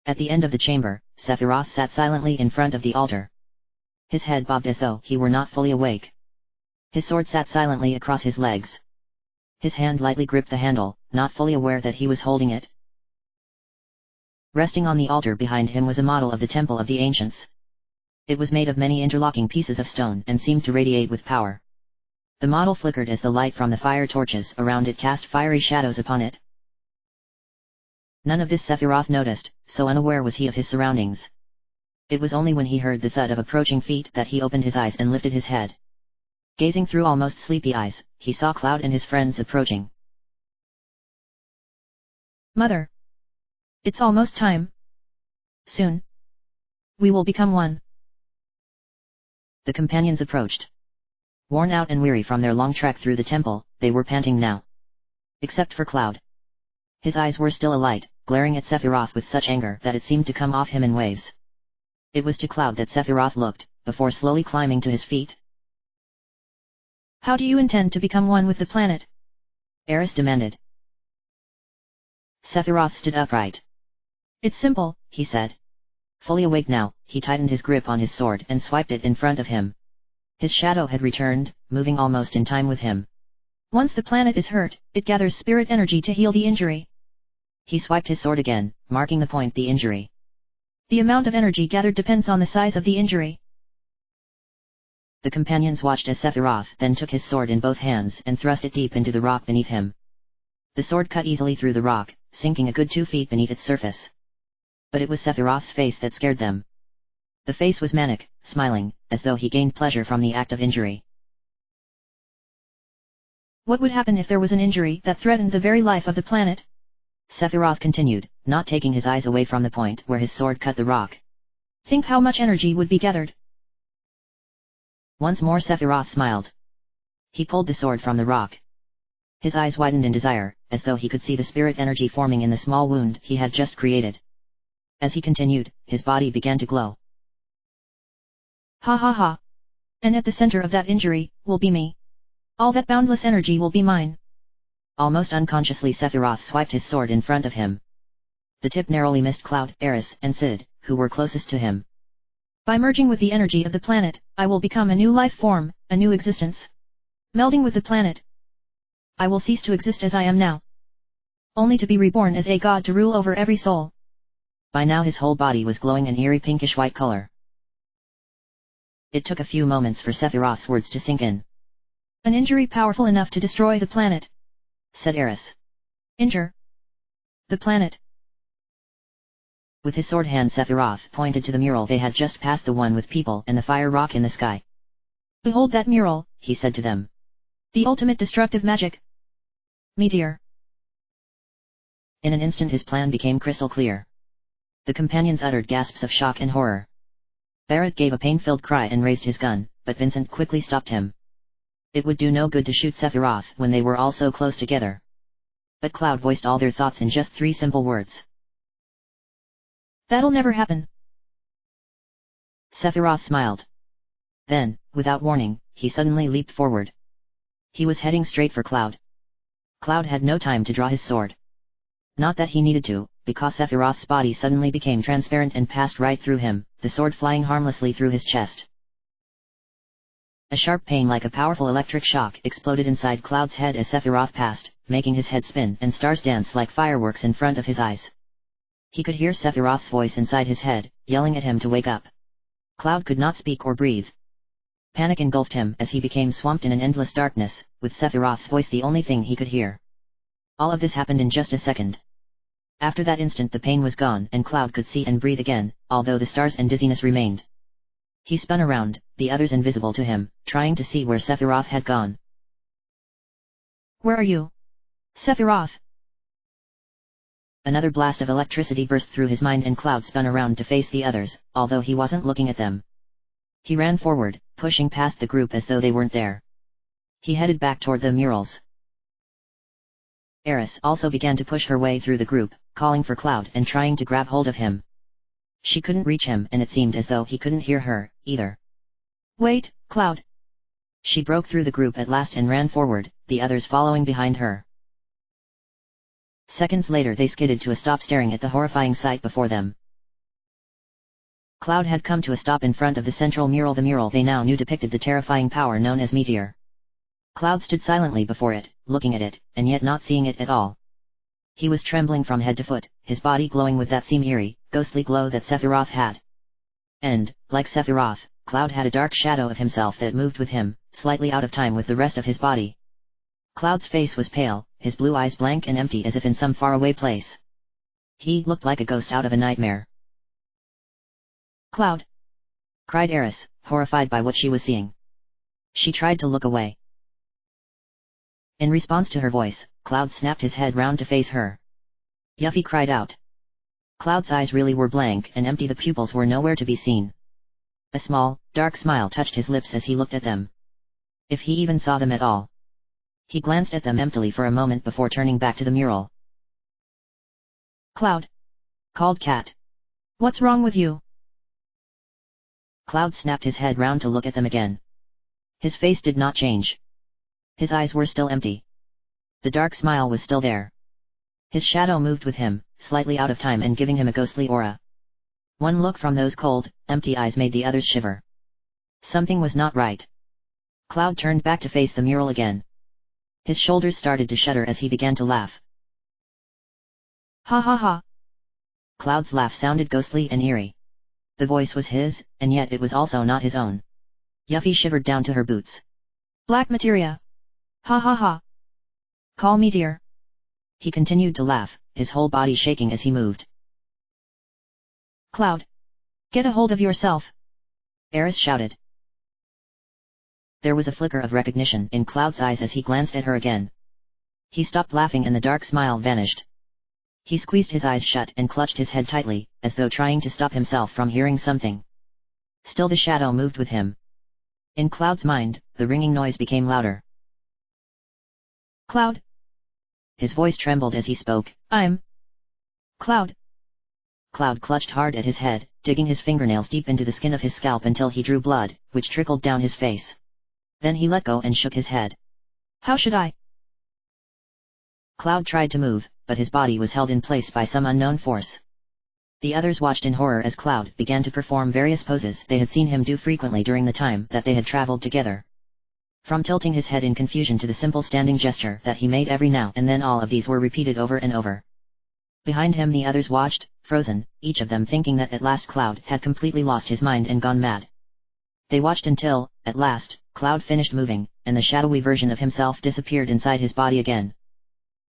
At the end of the chamber, Sephiroth sat silently in front of the altar. His head bobbed as though he were not fully awake. His sword sat silently across his legs. His hand lightly gripped the handle, not fully aware that he was holding it. Resting on the altar behind him was a model of the Temple of the Ancients. It was made of many interlocking pieces of stone and seemed to radiate with power. The model flickered as the light from the fire torches around it cast fiery shadows upon it. None of this Sephiroth noticed, so unaware was he of his surroundings. It was only when he heard the thud of approaching feet that he opened his eyes and lifted his head. Gazing through almost sleepy eyes, he saw Cloud and his friends approaching. Mother! It's almost time. Soon. We will become one. The companions approached. Worn out and weary from their long trek through the temple, they were panting now. Except for Cloud. His eyes were still alight, glaring at Sephiroth with such anger that it seemed to come off him in waves. It was to Cloud that Sephiroth looked, before slowly climbing to his feet. How do you intend to become one with the planet? Aris demanded. Sephiroth stood upright. It's simple, he said. Fully awake now, he tightened his grip on his sword and swiped it in front of him. His shadow had returned, moving almost in time with him. Once the planet is hurt, it gathers spirit energy to heal the injury. He swiped his sword again, marking the point the injury. The amount of energy gathered depends on the size of the injury. The companions watched as Sephiroth then took his sword in both hands and thrust it deep into the rock beneath him. The sword cut easily through the rock, sinking a good 2 feet beneath its surface. But it was Sephiroth's face that scared them. The face was manic, smiling, as though he gained pleasure from the act of injury. What would happen if there was an injury that threatened the very life of the planet? Sephiroth continued, not taking his eyes away from the point where his sword cut the rock. Think how much energy would be gathered. Once more Sephiroth smiled. He pulled the sword from the rock. His eyes widened in desire, as though he could see the spirit energy forming in the small wound he had just created. As he continued, his body began to glow. Ha ha ha. And at the center of that injury, will be me. All that boundless energy will be mine. Almost unconsciously Sephiroth swiped his sword in front of him. The tip narrowly missed Cloud, Aris, and Sid, who were closest to him. By merging with the energy of the planet, I will become a new life form, a new existence. Melding with the planet, I will cease to exist as I am now. Only to be reborn as a god to rule over every soul. By now his whole body was glowing an eerie pinkish-white color. It took a few moments for Sephiroth's words to sink in. An injury powerful enough to destroy the planet, said Aris. Injure the planet. With his sword hand Sephiroth pointed to the mural they had just passed, the one with people and the fire rock in the sky. Behold that mural, he said to them. The ultimate destructive magic. Meteor. In an instant his plan became crystal clear. The companions uttered gasps of shock and horror. Barrett gave a pain-filled cry and raised his gun, but Vincent quickly stopped him. It would do no good to shoot Sephiroth when they were all so close together. But Cloud voiced all their thoughts in just 3 simple words. That'll never happen. Sephiroth smiled. Then, without warning, he suddenly leaped forward. He was heading straight for Cloud. Cloud had no time to draw his sword. Not that he needed to, because Sephiroth's body suddenly became transparent and passed right through him, the sword flying harmlessly through his chest. A sharp pain like a powerful electric shock exploded inside Cloud's head as Sephiroth passed, making his head spin and stars dance like fireworks in front of his eyes. He could hear Sephiroth's voice inside his head, yelling at him to wake up. Cloud could not speak or breathe. Panic engulfed him as he became swamped in an endless darkness, with Sephiroth's voice the only thing he could hear. All of this happened in just a second. After that instant the pain was gone and Cloud could see and breathe again, although the stars and dizziness remained. He spun around, the others invisible to him, trying to see where Sephiroth had gone. Where are you? Sephiroth! Another blast of electricity burst through his mind and Cloud spun around to face the others, although he wasn't looking at them. He ran forward, pushing past the group as though they weren't there. He headed back toward the murals. Eris also began to push her way through the group, calling for Cloud and trying to grab hold of him. She couldn't reach him and it seemed as though he couldn't hear her, either. Wait, Cloud! She broke through the group at last and ran forward, the others following behind her. Seconds later they skidded to a stop staring at the horrifying sight before them. Cloud had come to a stop in front of the central mural. The mural they now knew depicted the terrifying power known as Meteor. Cloud stood silently before it, looking at it, and yet not seeing it at all. He was trembling from head to foot, his body glowing with that same eerie, ghostly glow that Sephiroth had. And, like Sephiroth, Cloud had a dark shadow of himself that moved with him, slightly out of time with the rest of his body. Cloud's face was pale, his blue eyes blank and empty as if in some faraway place. He looked like a ghost out of a nightmare. Cloud! Cried Eris, horrified by what she was seeing. She tried to look away. In response to her voice, Cloud snapped his head round to face her. Yuffie cried out. Cloud's eyes really were blank and empty, the pupils were nowhere to be seen. A small, dark smile touched his lips as he looked at them. If he even saw them at all. He glanced at them emptily for a moment before turning back to the mural. Cloud! Called Cat. What's wrong with you? Cloud snapped his head round to look at them again. His face did not change. His eyes were still empty. The dark smile was still there. His shadow moved with him, slightly out of time and giving him a ghostly aura. One look from those cold, empty eyes made the others shiver. Something was not right. Cloud turned back to face the mural again. His shoulders started to shudder as he began to laugh. Ha ha ha! Cloud's laugh sounded ghostly and eerie. The voice was his, and yet it was also not his own. Yuffie shivered down to her boots. Black materia! Ha ha ha! Call Meteor! He continued to laugh, his whole body shaking as he moved. Cloud! Get a hold of yourself! Eris shouted. There was a flicker of recognition in Cloud's eyes as he glanced at her again. He stopped laughing and the dark smile vanished. He squeezed his eyes shut and clutched his head tightly, as though trying to stop himself from hearing something. Still the shadow moved with him. In Cloud's mind, the ringing noise became louder. Cloud! His voice trembled as he spoke. I'm... Cloud! Cloud clutched hard at his head, digging his fingernails deep into the skin of his scalp until he drew blood, which trickled down his face. Then he let go and shook his head. How should I? Cloud tried to move, but his body was held in place by some unknown force. The others watched in horror as Cloud began to perform various poses they had seen him do frequently during the time that they had traveled together. From tilting his head in confusion to the simple standing gesture that he made every now and then, all of these were repeated over and over. Behind him the others watched, frozen, each of them thinking that at last Cloud had completely lost his mind and gone mad. They watched until, at last, Cloud finished moving, and the shadowy version of himself disappeared inside his body again.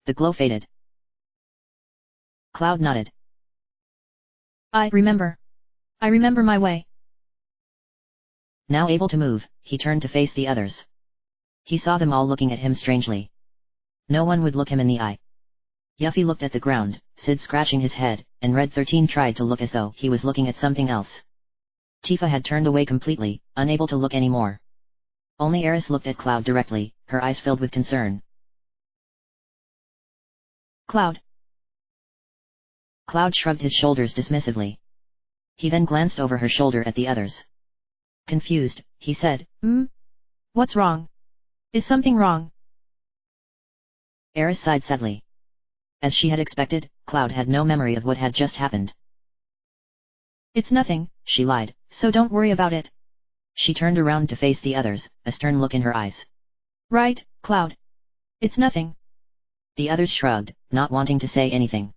The glow faded. Cloud nodded. I remember my way. Now able to move, he turned to face the others. He saw them all looking at him strangely. No one would look him in the eye. Yuffie looked at the ground, Sid scratching his head, and Red 13 tried to look as though he was looking at something else. Tifa had turned away completely, unable to look anymore. Only Eris looked at Cloud directly, her eyes filled with concern. Cloud. Cloud shrugged his shoulders dismissively. He then glanced over her shoulder at the others. Confused, he said, What's wrong? Is something wrong? Eris sighed sadly. As she had expected, Cloud had no memory of what had just happened. It's nothing, she lied, so don't worry about it. She turned around to face the others, a stern look in her eyes. Right, Cloud. It's nothing. The others shrugged, not wanting to say anything.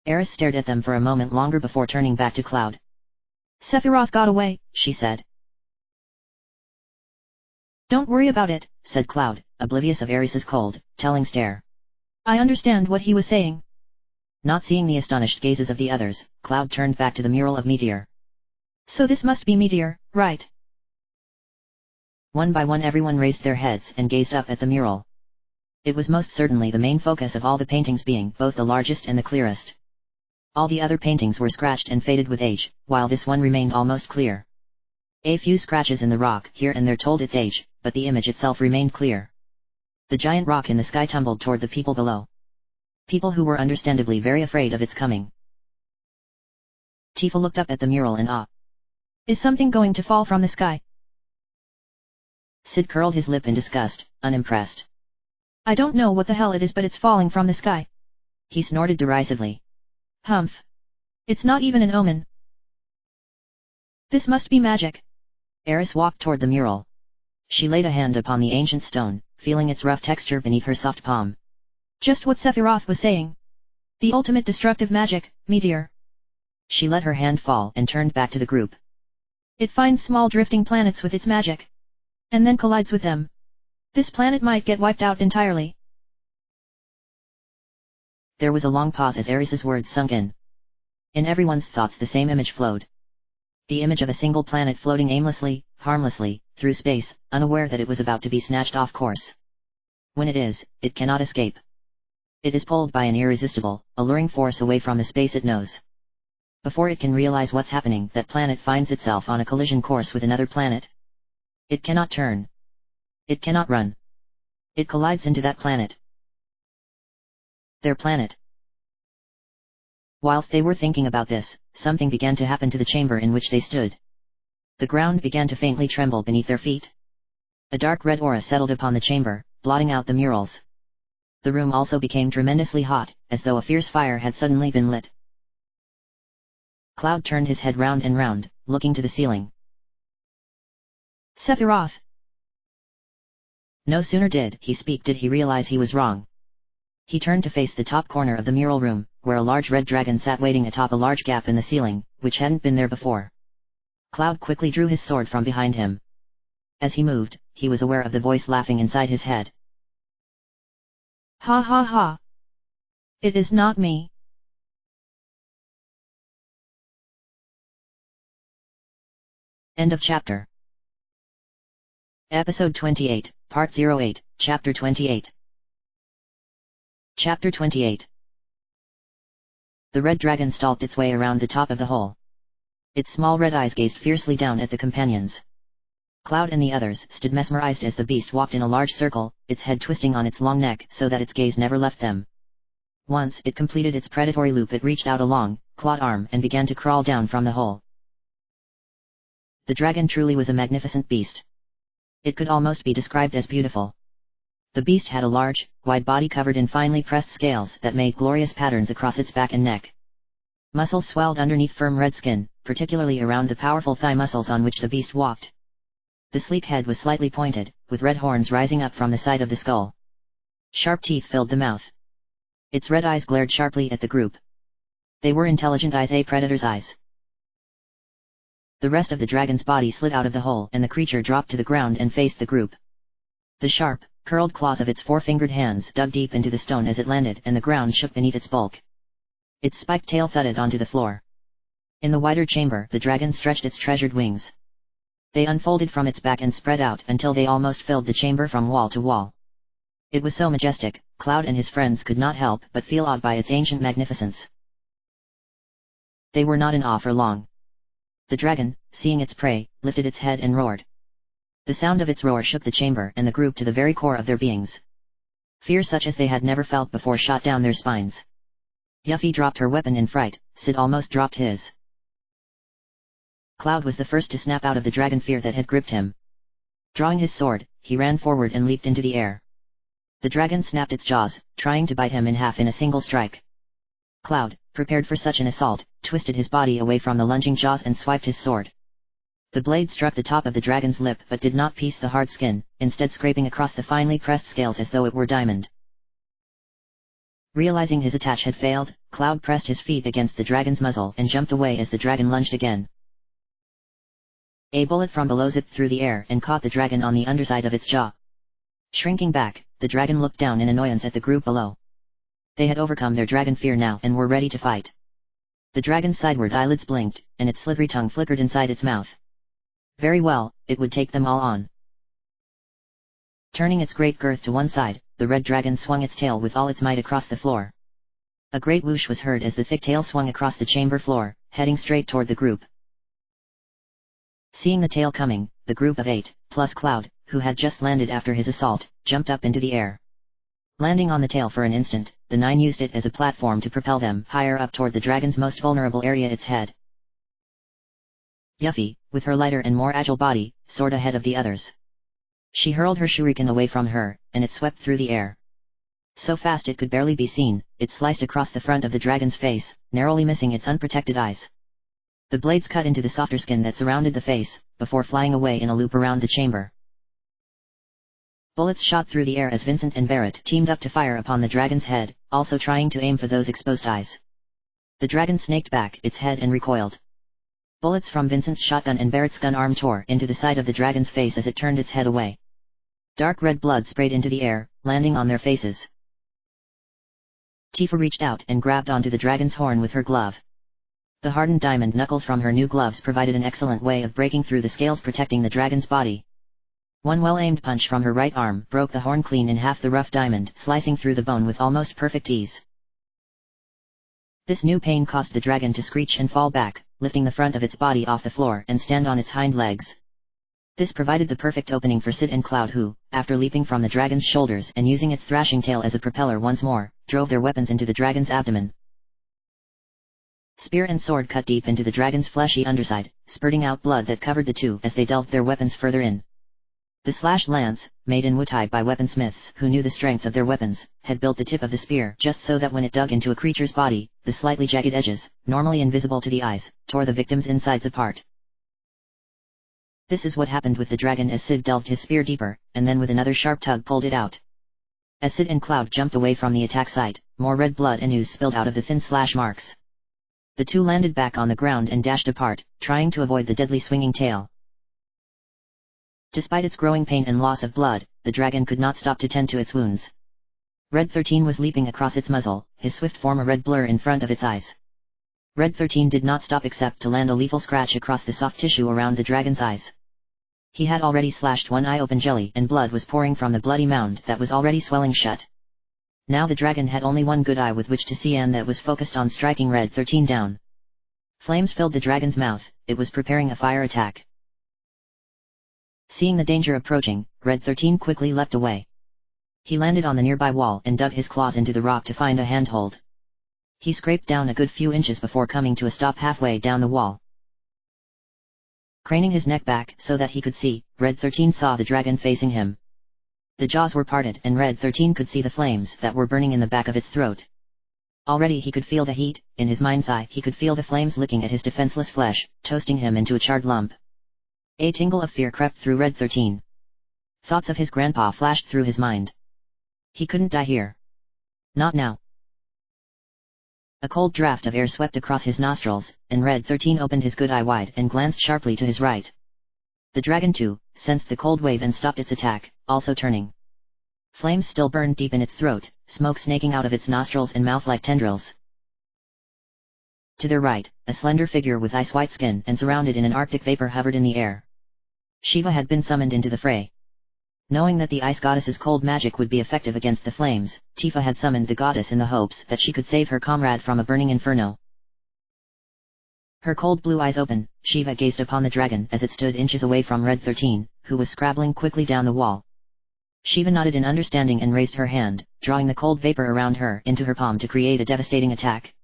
Eris stared at them for a moment longer before turning back to Cloud. Sephiroth got away, she said. Don't worry about it, said Cloud, oblivious of Eris's cold, telling stare. I understand what he was saying. Not seeing the astonished gazes of the others, Cloud turned back to the mural of Meteor. So this must be Meteor, right? One by one everyone raised their heads and gazed up at the mural. It was most certainly the main focus of all the paintings, being both the largest and the clearest. All the other paintings were scratched and faded with age, while this one remained almost clear. A few scratches in the rock here and there told its age, but the image itself remained clear. The giant rock in the sky tumbled toward the people below. People who were understandably very afraid of its coming. Tifa looked up at the mural in awe. Is something going to fall from the sky? Sid curled his lip in disgust, unimpressed. I don't know what the hell it is, but it's falling from the sky. He snorted derisively. Humph. It's not even an omen. This must be magic. Eris walked toward the mural. She laid a hand upon the ancient stone, feeling its rough texture beneath her soft palm. Just what Sephiroth was saying. The ultimate destructive magic, Meteor. She let her hand fall and turned back to the group. It finds small drifting planets with its magic. And then collides with them. This planet might get wiped out entirely. There was a long pause as Eris's words sunk in. In everyone's thoughts the same image flowed. The image of a single planet floating aimlessly, harmlessly, through space, unaware that it was about to be snatched off course. When it is, it cannot escape. It is pulled by an irresistible, alluring force away from the space it knows. Before it can realize what's happening, that planet finds itself on a collision course with another planet. It cannot turn. It cannot run. It collides into that planet. Their planet. Whilst they were thinking about this, something began to happen to the chamber in which they stood. The ground began to faintly tremble beneath their feet. A dark red aura settled upon the chamber, blotting out the murals. The room also became tremendously hot, as though a fierce fire had suddenly been lit. Cloud turned his head round and round, looking to the ceiling. Sephiroth. No sooner did he realize he was wrong. He turned to face the top corner of the mural room, where a large red dragon sat waiting atop a large gap in the ceiling, which hadn't been there before. Cloud quickly drew his sword from behind him. As he moved, he was aware of the voice laughing inside his head. Ha ha ha. It is not me. End of chapter. Episode 28, Part 08, Chapter 28. Chapter 28. The red dragon stalked its way around the top of the hole. Its small red eyes gazed fiercely down at the companions. Cloud and the others stood mesmerized as the beast walked in a large circle, its head twisting on its long neck so that its gaze never left them. Once it completed its predatory loop, it reached out a long, clawed arm and began to crawl down from the hole. The dragon truly was a magnificent beast. It could almost be described as beautiful. The beast had a large, wide body covered in finely pressed scales that made glorious patterns across its back and neck. Muscles swelled underneath firm red skin, particularly around the powerful thigh muscles on which the beast walked. The sleek head was slightly pointed, with red horns rising up from the side of the skull. Sharp teeth filled the mouth. Its red eyes glared sharply at the group. They were intelligent eyes, a predator's eyes. The rest of the dragon's body slid out of the hole and the creature dropped to the ground and faced the group. The sharp, curled claws of its four-fingered hands dug deep into the stone as it landed and the ground shook beneath its bulk. Its spiked tail thudded onto the floor. In the wider chamber the dragon stretched its treasured wings. They unfolded from its back and spread out until they almost filled the chamber from wall to wall. It was so majestic, Cloud and his friends could not help but feel awed by its ancient magnificence. They were not in awe for long. The dragon, seeing its prey, lifted its head and roared. The sound of its roar shook the chamber and the group to the very core of their beings. Fear such as they had never felt before shot down their spines. Yuffie dropped her weapon in fright, Sid almost dropped his. Cloud was the first to snap out of the dragon fear that had gripped him. Drawing his sword, he ran forward and leaped into the air. The dragon snapped its jaws, trying to bite him in half in a single strike. Cloud, prepared for such an assault, twisted his body away from the lunging jaws and swiped his sword. The blade struck the top of the dragon's lip but did not pierce the hard skin, instead scraping across the finely pressed scales as though it were diamond. Realizing his attack had failed, Cloud pressed his feet against the dragon's muzzle and jumped away as the dragon lunged again. A bullet from below zipped through the air and caught the dragon on the underside of its jaw. Shrinking back, the dragon looked down in annoyance at the group below. They had overcome their dragon fear now and were ready to fight. The dragon's sideward eyelids blinked, and its slithery tongue flickered inside its mouth. Very well, it would take them all on. Turning its great girth to one side, the red dragon swung its tail with all its might across the floor. A great whoosh was heard as the thick tail swung across the chamber floor, heading straight toward the group. Seeing the tail coming, the group of 8, plus Cloud, who had just landed after his assault, jumped up into the air. Landing on the tail for an instant, the 9 used it as a platform to propel them higher up toward the dragon's most vulnerable area, its head. Yuffie, with her lighter and more agile body, soared ahead of the others. She hurled her shuriken away from her, and it swept through the air. So fast it could barely be seen, it sliced across the front of the dragon's face, narrowly missing its unprotected eyes. The blades cut into the softer skin that surrounded the face, before flying away in a loop around the chamber. Bullets shot through the air as Vincent and Barrett teamed up to fire upon the dragon's head, also trying to aim for those exposed eyes. The dragon snaked back its head and recoiled. Bullets from Vincent's shotgun and Barrett's gun arm tore into the side of the dragon's face as it turned its head away. Dark red blood sprayed into the air, landing on their faces. Tifa reached out and grabbed onto the dragon's horn with her glove. The hardened diamond knuckles from her new gloves provided an excellent way of breaking through the scales protecting the dragon's body. One well-aimed punch from her right arm broke the horn clean in half, the rough diamond slicing through the bone with almost perfect ease. This new pain caused the dragon to screech and fall back, lifting the front of its body off the floor and stand on its hind legs. This provided the perfect opening for Sid and Cloud, who, after leaping from the dragon's shoulders and using its thrashing tail as a propeller once more, drove their weapons into the dragon's abdomen. Spear and sword cut deep into the dragon's fleshy underside, spurting out blood that covered the two as they delved their weapons further in. The slashed lance, made in Wutai by weaponsmiths who knew the strength of their weapons, had built the tip of the spear just so that when it dug into a creature's body, the slightly jagged edges, normally invisible to the eyes, tore the victim's insides apart. This is what happened with the dragon as Sid delved his spear deeper, and then with another sharp tug pulled it out. As Sid and Cloud jumped away from the attack site, more red blood and ooze spilled out of the thin slash marks. The two landed back on the ground and dashed apart, trying to avoid the deadly swinging tail. Despite its growing pain and loss of blood, the dragon could not stop to tend to its wounds. Red 13 was leaping across its muzzle, his swift form a red blur in front of its eyes. Red 13 did not stop except to land a lethal scratch across the soft tissue around the dragon's eyes. He had already slashed one eye open, jelly and blood was pouring from the bloody mound that was already swelling shut. Now the dragon had only one good eye with which to see, and that was focused on striking Red 13 down. Flames filled the dragon's mouth, it was preparing a fire attack. Seeing the danger approaching, Red 13 quickly leapt away. He landed on the nearby wall and dug his claws into the rock to find a handhold. He scraped down a good few inches before coming to a stop halfway down the wall. Craning his neck back so that he could see, Red 13 saw the dragon facing him. The jaws were parted and Red 13 could see the flames that were burning in the back of its throat. Already he could feel the heat, in his mind's eye he could feel the flames licking at his defenseless flesh, toasting him into a charred lump. A tingle of fear crept through Red 13. Thoughts of his grandpa flashed through his mind. He couldn't die here. Not now. A cold draft of air swept across his nostrils, and Red 13 opened his good eye wide and glanced sharply to his right. The dragon too, sensed the cold wave and stopped its attack, also turning. Flames still burned deep in its throat, smoke snaking out of its nostrils and mouth like tendrils. To their right, a slender figure with ice-white skin and surrounded in an arctic vapor hovered in the air. Shiva had been summoned into the fray. Knowing that the ice goddess's cold magic would be effective against the flames, Tifa had summoned the goddess in the hopes that she could save her comrade from a burning inferno. Her cold blue eyes open, Shiva gazed upon the dragon as it stood inches away from Red 13, who was scrabbling quickly down the wall. Shiva nodded in understanding and raised her hand, drawing the cold vapor around her into her palm to create a devastating attack.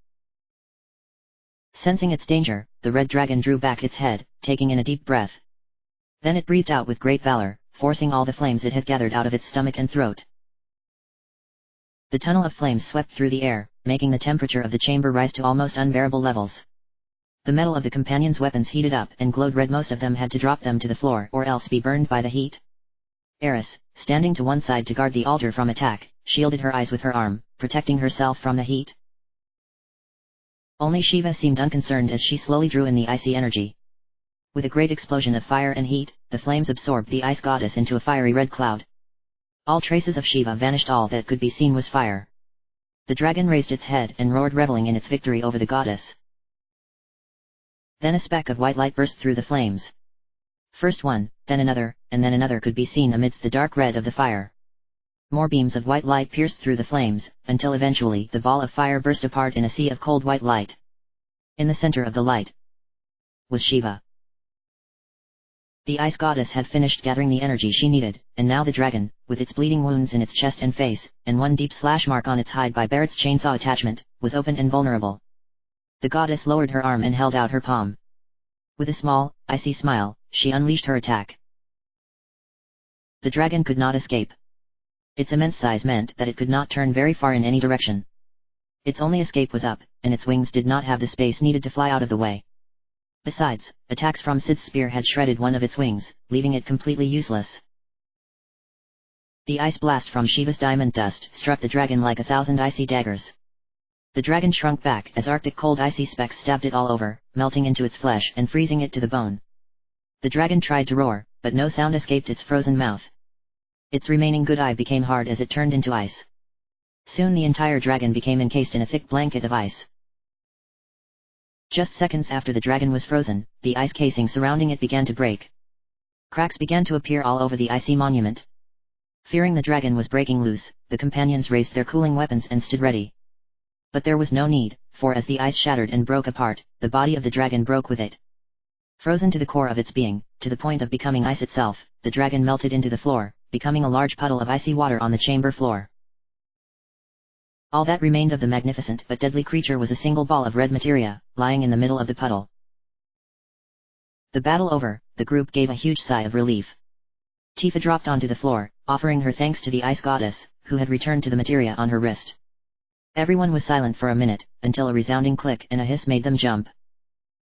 Sensing its danger, the red dragon drew back its head, taking in a deep breath. Then it breathed out with great valor, forcing all the flames it had gathered out of its stomach and throat. The tunnel of flames swept through the air, making the temperature of the chamber rise to almost unbearable levels. The metal of the companions' weapons heated up and glowed red. Most of them had to drop them to the floor or else be burned by the heat. Eris, standing to one side to guard the altar from attack, shielded her eyes with her arm, protecting herself from the heat. Only Shiva seemed unconcerned as she slowly drew in the icy energy. With a great explosion of fire and heat, the flames absorbed the ice goddess into a fiery red cloud. All traces of Shiva vanished, all that could be seen was fire. The dragon raised its head and roared, reveling in its victory over the goddess. Then a speck of white light burst through the flames. First one, then another, and then another could be seen amidst the dark red of the fire. More beams of white light pierced through the flames, until eventually the ball of fire burst apart in a sea of cold white light. In the center of the light was Shiva. The ice goddess had finished gathering the energy she needed, and now the dragon, with its bleeding wounds in its chest and face, and one deep slash mark on its hide by Barrett's chainsaw attachment, was open and vulnerable. The goddess lowered her arm and held out her palm. With a small, icy smile, she unleashed her attack. The dragon could not escape. Its immense size meant that it could not turn very far in any direction. Its only escape was up, and its wings did not have the space needed to fly out of the way. Besides, attacks from Sid's spear had shredded one of its wings, leaving it completely useless. The ice blast from Shiva's diamond dust struck the dragon like 1,000 icy daggers. The dragon shrunk back as arctic cold icy specks stabbed it all over, melting into its flesh and freezing it to the bone. The dragon tried to roar, but no sound escaped its frozen mouth. Its remaining good eye became hard as it turned into ice. Soon the entire dragon became encased in a thick blanket of ice. Just seconds after the dragon was frozen, the ice casing surrounding it began to break. Cracks began to appear all over the icy monument. Fearing the dragon was breaking loose, the companions raised their cooling weapons and stood ready. But there was no need, for as the ice shattered and broke apart, the body of the dragon broke with it. Frozen to the core of its being, to the point of becoming ice itself, the dragon melted into the floor, becoming a large puddle of icy water on the chamber floor. All that remained of the magnificent but deadly creature was a single ball of red materia, lying in the middle of the puddle. The battle over, the group gave a huge sigh of relief. Tifa dropped onto the floor, offering her thanks to the ice goddess, who had returned to the materia on her wrist. Everyone was silent for a minute, until a resounding click and a hiss made them jump.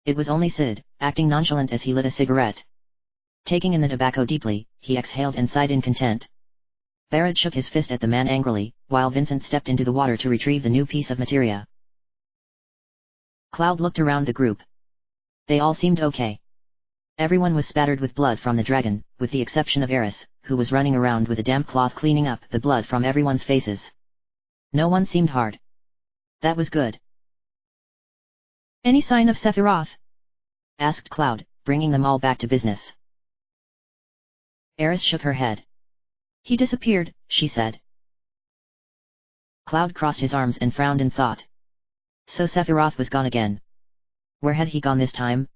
It was only Sid, acting nonchalant as he lit a cigarette. Taking in the tobacco deeply, he exhaled and sighed in content. Barrett shook his fist at the man angrily, while Vincent stepped into the water to retrieve the new piece of materia. Cloud looked around the group. They all seemed okay. Everyone was spattered with blood from the dragon, with the exception of Eris, who was running around with a damp cloth cleaning up the blood from everyone's faces. No one seemed hard. That was good. Any sign of Sephiroth? Asked Cloud, bringing them all back to business. Eris shook her head. He disappeared, she said. Cloud crossed his arms and frowned in thought. So Sephiroth was gone again. Where had he gone this time?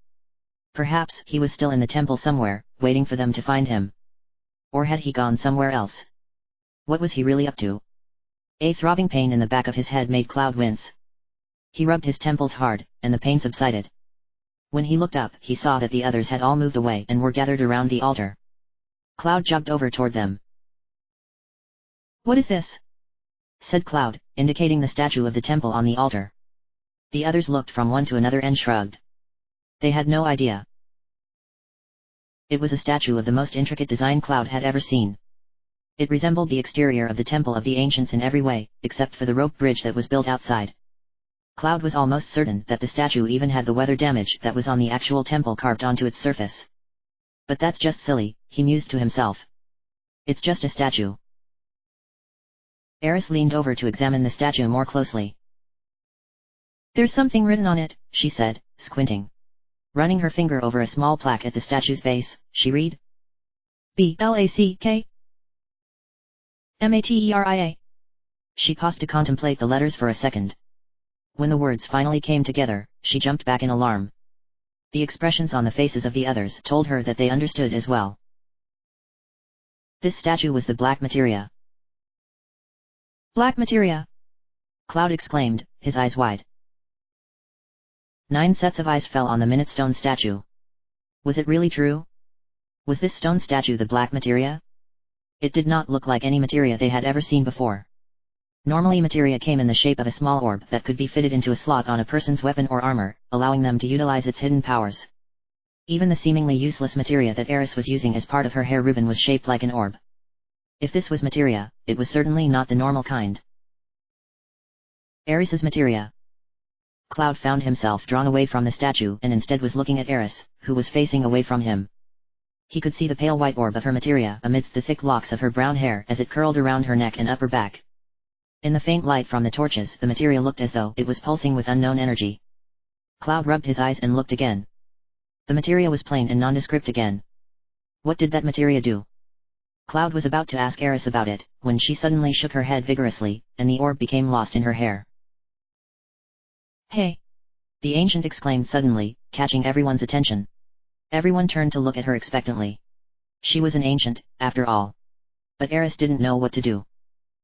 Perhaps he was still in the temple somewhere, waiting for them to find him. Or had he gone somewhere else? What was he really up to? A throbbing pain in the back of his head made Cloud wince. He rubbed his temples hard, and the pain subsided. When he looked up, he saw that the others had all moved away and were gathered around the altar. Cloud jogged over toward them. What is this? Said Cloud, indicating the statue of the temple on the altar. The others looked from one to another and shrugged. They had no idea. It was a statue of the most intricate design Cloud had ever seen. It resembled the exterior of the temple of the ancients in every way, except for the rope bridge that was built outside. Cloud was almost certain that the statue even had the weather damage that was on the actual temple carved onto its surface. But that's just silly, he mused to himself. It's just a statue. Eris leaned over to examine the statue more closely. There's something written on it, she said, squinting. Running her finger over a small plaque at the statue's base, she read, B-L-A-C-K M-A-T-E-R-I-A. She paused to contemplate the letters for a second. When the words finally came together, she jumped back in alarm. The expressions on the faces of the others told her that they understood as well. This statue was the black materia. Black materia! Cloud exclaimed, his eyes wide. 9 sets of eyes fell on the minute stone statue. Was it really true? Was this stone statue the black materia? It did not look like any materia they had ever seen before. Normally materia came in the shape of a small orb that could be fitted into a slot on a person's weapon or armor, allowing them to utilize its hidden powers. Even the seemingly useless materia that Eris was using as part of her hair ribbon was shaped like an orb. If this was materia, it was certainly not the normal kind. Eris's materia. Cloud found himself drawn away from the statue and instead was looking at Eris, who was facing away from him. He could see the pale white orb of her materia amidst the thick locks of her brown hair as it curled around her neck and upper back. In the faint light from the torches, the materia looked as though it was pulsing with unknown energy. Cloud rubbed his eyes and looked again. The materia was plain and nondescript again. What did that materia do? Cloud was about to ask Eris about it, when she suddenly shook her head vigorously, and the orb became lost in her hair. Hey! The ancient exclaimed suddenly, catching everyone's attention. Everyone turned to look at her expectantly. She was an ancient, after all. But Eris didn't know what to do.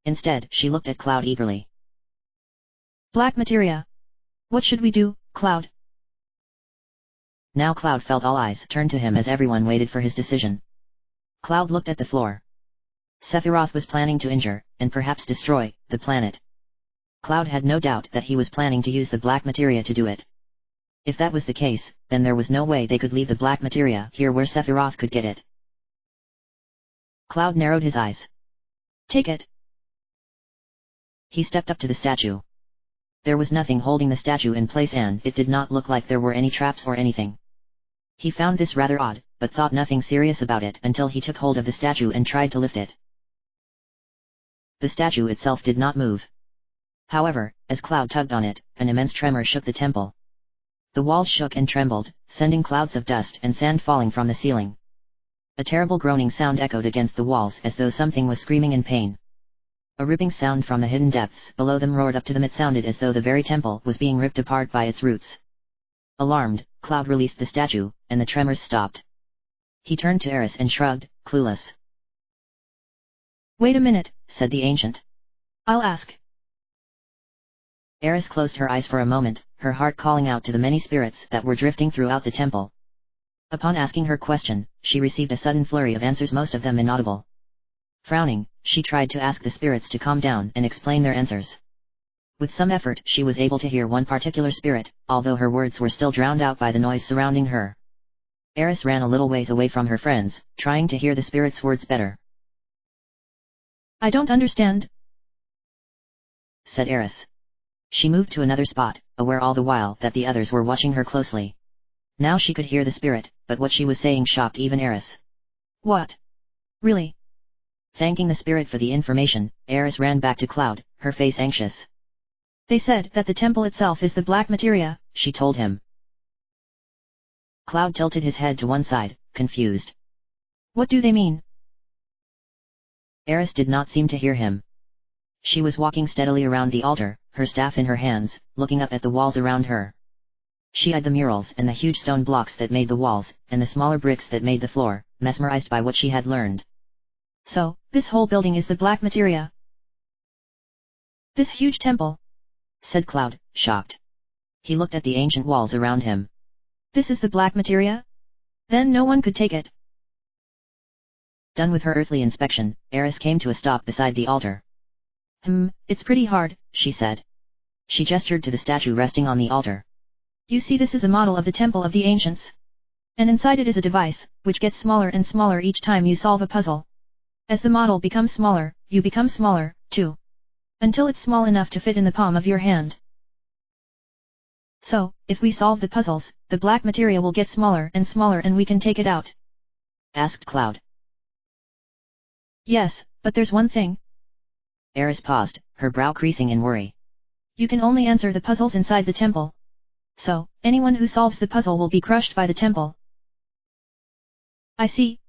Instead, she looked at Cloud eagerly. Black materia. What should we do, Cloud? Now Cloud felt all eyes turned to him as everyone waited for his decision. Cloud looked at the floor. Sephiroth was planning to injure, and perhaps destroy, the planet. Cloud had no doubt that he was planning to use the black materia to do it. If that was the case, then there was no way they could leave the black materia here where Sephiroth could get it. Cloud narrowed his eyes. Take it. He stepped up to the statue. There was nothing holding the statue in place and it did not look like there were any traps or anything. He found this rather odd, but thought nothing serious about it until he took hold of the statue and tried to lift it. The statue itself did not move. However, as Cloud tugged on it, an immense tremor shook the temple. The walls shook and trembled, sending clouds of dust and sand falling from the ceiling. A terrible groaning sound echoed against the walls as though something was screaming in pain. A ripping sound from the hidden depths below them roared up to them. It sounded as though the very temple was being ripped apart by its roots. Alarmed, Cloud released the statue, and the tremors stopped. He turned to Eris and shrugged, clueless. Wait a minute, said the ancient. I'll ask. Eris closed her eyes for a moment, her heart calling out to the many spirits that were drifting throughout the temple. Upon asking her question, she received a sudden flurry of answers, most of them inaudible. Frowning, she tried to ask the spirits to calm down and explain their answers. With some effort she was able to hear one particular spirit, although her words were still drowned out by the noise surrounding her. Eris ran a little ways away from her friends, trying to hear the spirit's words better. I don't understand, said Eris. She moved to another spot, aware all the while that the others were watching her closely. Now she could hear the spirit, but what she was saying shocked even Eris. What? Really? Thanking the spirit for the information, Eris ran back to Cloud, her face anxious. They said that the temple itself is the black materia, she told him. Cloud tilted his head to one side, confused. What do they mean? Eris did not seem to hear him. She was walking steadily around the altar, her staff in her hands, looking up at the walls around her. She eyed the murals and the huge stone blocks that made the walls, and the smaller bricks that made the floor, mesmerized by what she had learned. So, this whole building is the black materia? This huge temple? Said Cloud, shocked. He looked at the ancient walls around him. This is the black materia? Then no one could take it. Done with her earthly inspection, Eris came to a stop beside the altar. It's pretty hard, she said. She gestured to the statue resting on the altar. You see, this is a model of the Temple of the Ancients. And inside it is a device, which gets smaller and smaller each time you solve a puzzle. As the model becomes smaller, you become smaller, too. Until it's small enough to fit in the palm of your hand. So, if we solve the puzzles, the black materia will get smaller and we can take it out. Asked Cloud. Yes, but there's one thing. Eris paused, her brow creasing in worry. You can only answer the puzzles inside the temple. So, anyone who solves the puzzle will be crushed by the temple. I see.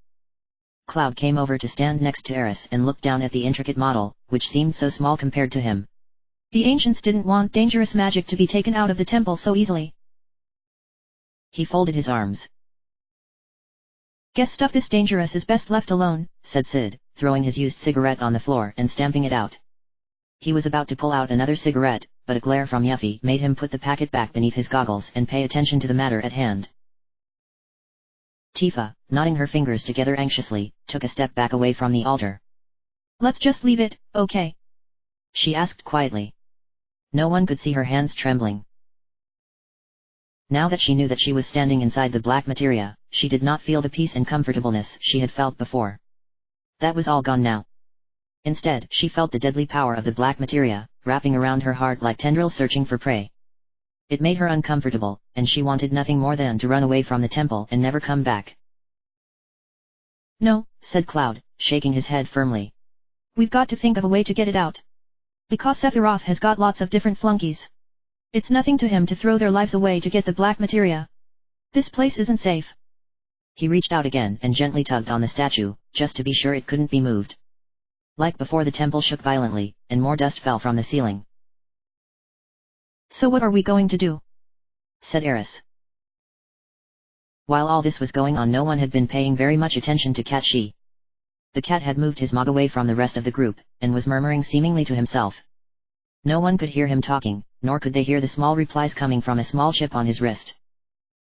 Cloud came over to stand next to Eris and looked down at the intricate model, which seemed so small compared to him. The ancients didn't want dangerous magic to be taken out of the temple so easily. He folded his arms. Guess stuff this dangerous is best left alone, said Sid, throwing his used cigarette on the floor and stamping it out. He was about to pull out another cigarette, but a glare from Yuffie made him put the packet back beneath his goggles and pay attention to the matter at hand. Tifa, knotting her fingers together anxiously, took a step back away from the altar. Let's just leave it, okay? She asked quietly. No one could see her hands trembling. Now that she knew that she was standing inside the black materia, she did not feel the peace and comfortableness she had felt before. That was all gone now. Instead, she felt the deadly power of the black materia, wrapping around her heart like tendrils searching for prey. It made her uncomfortable, and she wanted nothing more than to run away from the temple and never come back. No, said Cloud, shaking his head firmly. We've got to think of a way to get it out. Because Sephiroth has got lots of different flunkies. It's nothing to him to throw their lives away to get the black materia. This place isn't safe. He reached out again and gently tugged on the statue, just to be sure it couldn't be moved. Like before, the temple shook violently, and more dust fell from the ceiling. So what are we going to do? Said Eris. While all this was going on, no one had been paying very much attention to Cat Shi. The cat had moved his mug away from the rest of the group, and was murmuring seemingly to himself. No one could hear him talking, nor could they hear the small replies coming from a small chip on his wrist.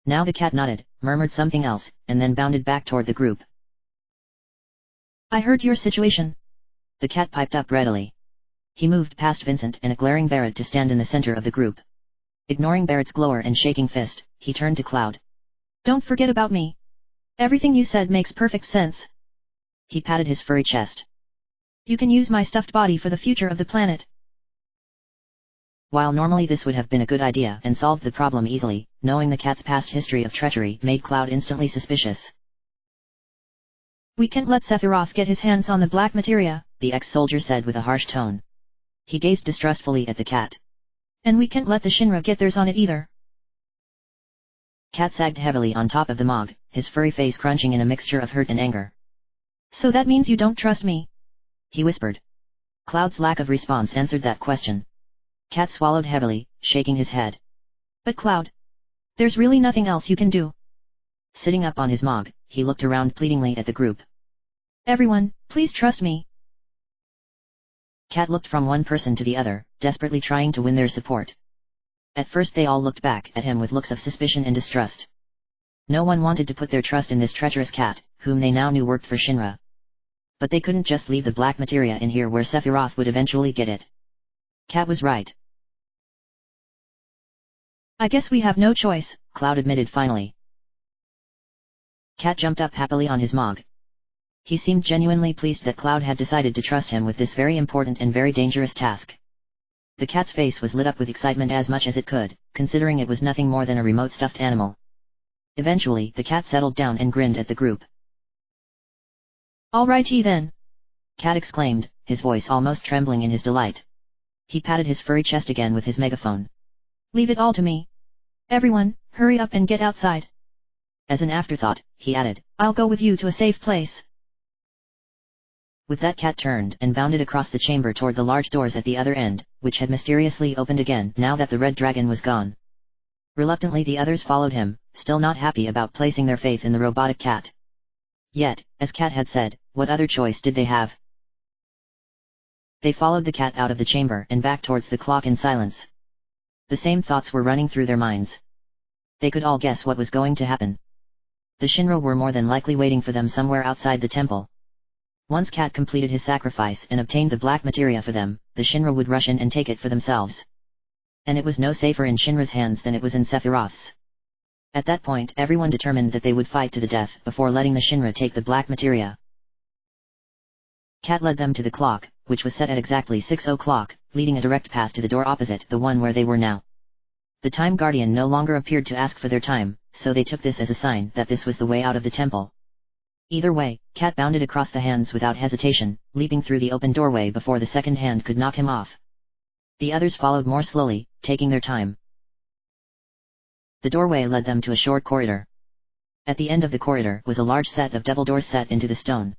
Now the cat nodded, murmured something else, and then bounded back toward the group. I heard your situation. The cat piped up readily. He moved past Vincent and a glaring Barrett to stand in the center of the group. Ignoring Barrett's glower and shaking fist, he turned to Cloud. Don't forget about me. Everything you said makes perfect sense. He patted his furry chest. You can use my stuffed body for the future of the planet. While normally this would have been a good idea and solved the problem easily, knowing the cat's past history of treachery made Cloud instantly suspicious. We can't let Sephiroth get his hands on the black materia, the ex-soldier said with a harsh tone. He gazed distrustfully at the cat. And we can't let the Shinra get theirs on it either. Cat sagged heavily on top of the Mog, his furry face crunching in a mixture of hurt and anger. So that means you don't trust me? He whispered. Cloud's lack of response answered that question. Cat swallowed heavily, shaking his head. But Cloud, there's really nothing else you can do. Sitting up on his Mog, he looked around pleadingly at the group. Everyone, please trust me. Cat looked from one person to the other, desperately trying to win their support. At first they all looked back at him with looks of suspicion and distrust. No one wanted to put their trust in this treacherous cat, whom they now knew worked for Shinra. But they couldn't just leave the black materia in here where Sephiroth would eventually get it. Cat was right. I guess we have no choice, Cloud admitted finally. Cat jumped up happily on his Mog. He seemed genuinely pleased that Cloud had decided to trust him with this very important and very dangerous task. The cat's face was lit up with excitement as much as it could, considering it was nothing more than a remote stuffed animal. Eventually the cat settled down and grinned at the group. Alrighty then. Cat exclaimed, his voice almost trembling in his delight. He patted his furry chest again with his megaphone. Leave it all to me. Everyone, hurry up and get outside. As an afterthought, he added, I'll go with you to a safe place. With that, Cat turned and bounded across the chamber toward the large doors at the other end, which had mysteriously opened again now that the red dragon was gone. Reluctantly the others followed him, still not happy about placing their faith in the robotic cat. Yet, as Cat had said, what other choice did they have? They followed the cat out of the chamber and back towards the clock in silence. The same thoughts were running through their minds. They could all guess what was going to happen. The Shinra were more than likely waiting for them somewhere outside the temple. Once Cat completed his sacrifice and obtained the black materia for them, the Shinra would rush in and take it for themselves. And it was no safer in Shinra's hands than it was in Sephiroth's. At that point everyone determined that they would fight to the death before letting the Shinra take the black materia. Cat led them to the clock, which was set at exactly 6 o'clock, leading a direct path to the door opposite the one where they were now. The Time Guardian no longer appeared to ask for their time, so they took this as a sign that this was the way out of the temple. Either way, Cat bounded across the hands without hesitation, leaping through the open doorway before the second hand could knock him off. The others followed more slowly, taking their time. The doorway led them to a short corridor. At the end of the corridor was a large set of double doors set into the stone.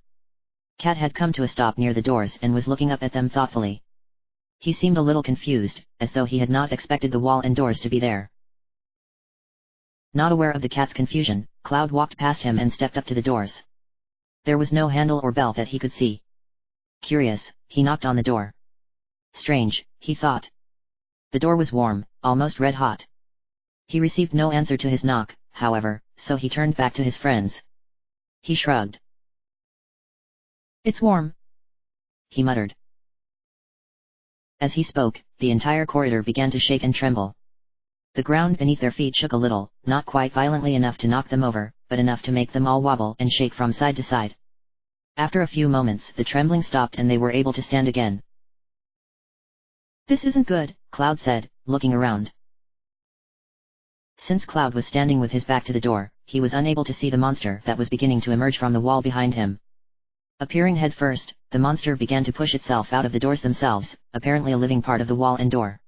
Cat had come to a stop near the doors and was looking up at them thoughtfully. He seemed a little confused, as though he had not expected the wall and doors to be there. Not aware of the cat's confusion, Cloud walked past him and stepped up to the doors. There was no handle or bell that he could see. Curious, he knocked on the door. Strange, he thought. The door was warm, almost red hot. He received no answer to his knock, however, so he turned back to his friends. He shrugged. It's warm, he muttered. As he spoke, the entire corridor began to shake and tremble. The ground beneath their feet shook a little, not quite violently enough to knock them over, but enough to make them all wobble and shake from side to side. After a few moments the trembling stopped and they were able to stand again. This isn't good, Cloud said, looking around. Since Cloud was standing with his back to the door, he was unable to see the monster that was beginning to emerge from the wall behind him. Appearing head first, the monster began to push itself out of the doors themselves, apparently a living part of the wall and door.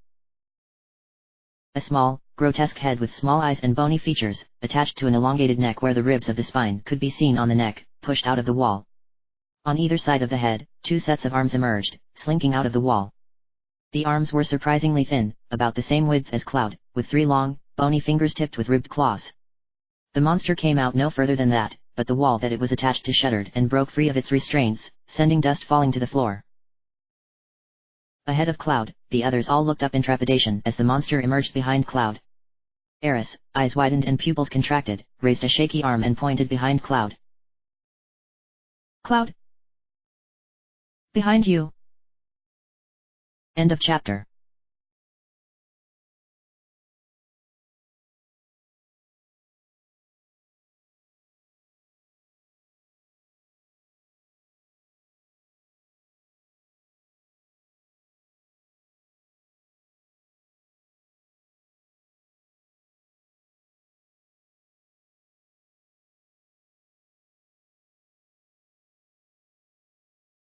A small, grotesque head with small eyes and bony features, attached to an elongated neck where the ribs of the spine could be seen on the neck, pushed out of the wall. On either side of the head, 2 sets of arms emerged, slinking out of the wall. The arms were surprisingly thin, about the same width as Cloud, with 3 long, bony fingers tipped with ribbed claws. The monster came out no further than that, but the wall that it was attached to shuddered and broke free of its restraints, sending dust falling to the floor. Ahead of Cloud, the others all looked up in trepidation as the monster emerged behind Cloud. Eris, eyes widened and pupils contracted, raised a shaky arm and pointed behind Cloud. Cloud? Behind you. End of chapter.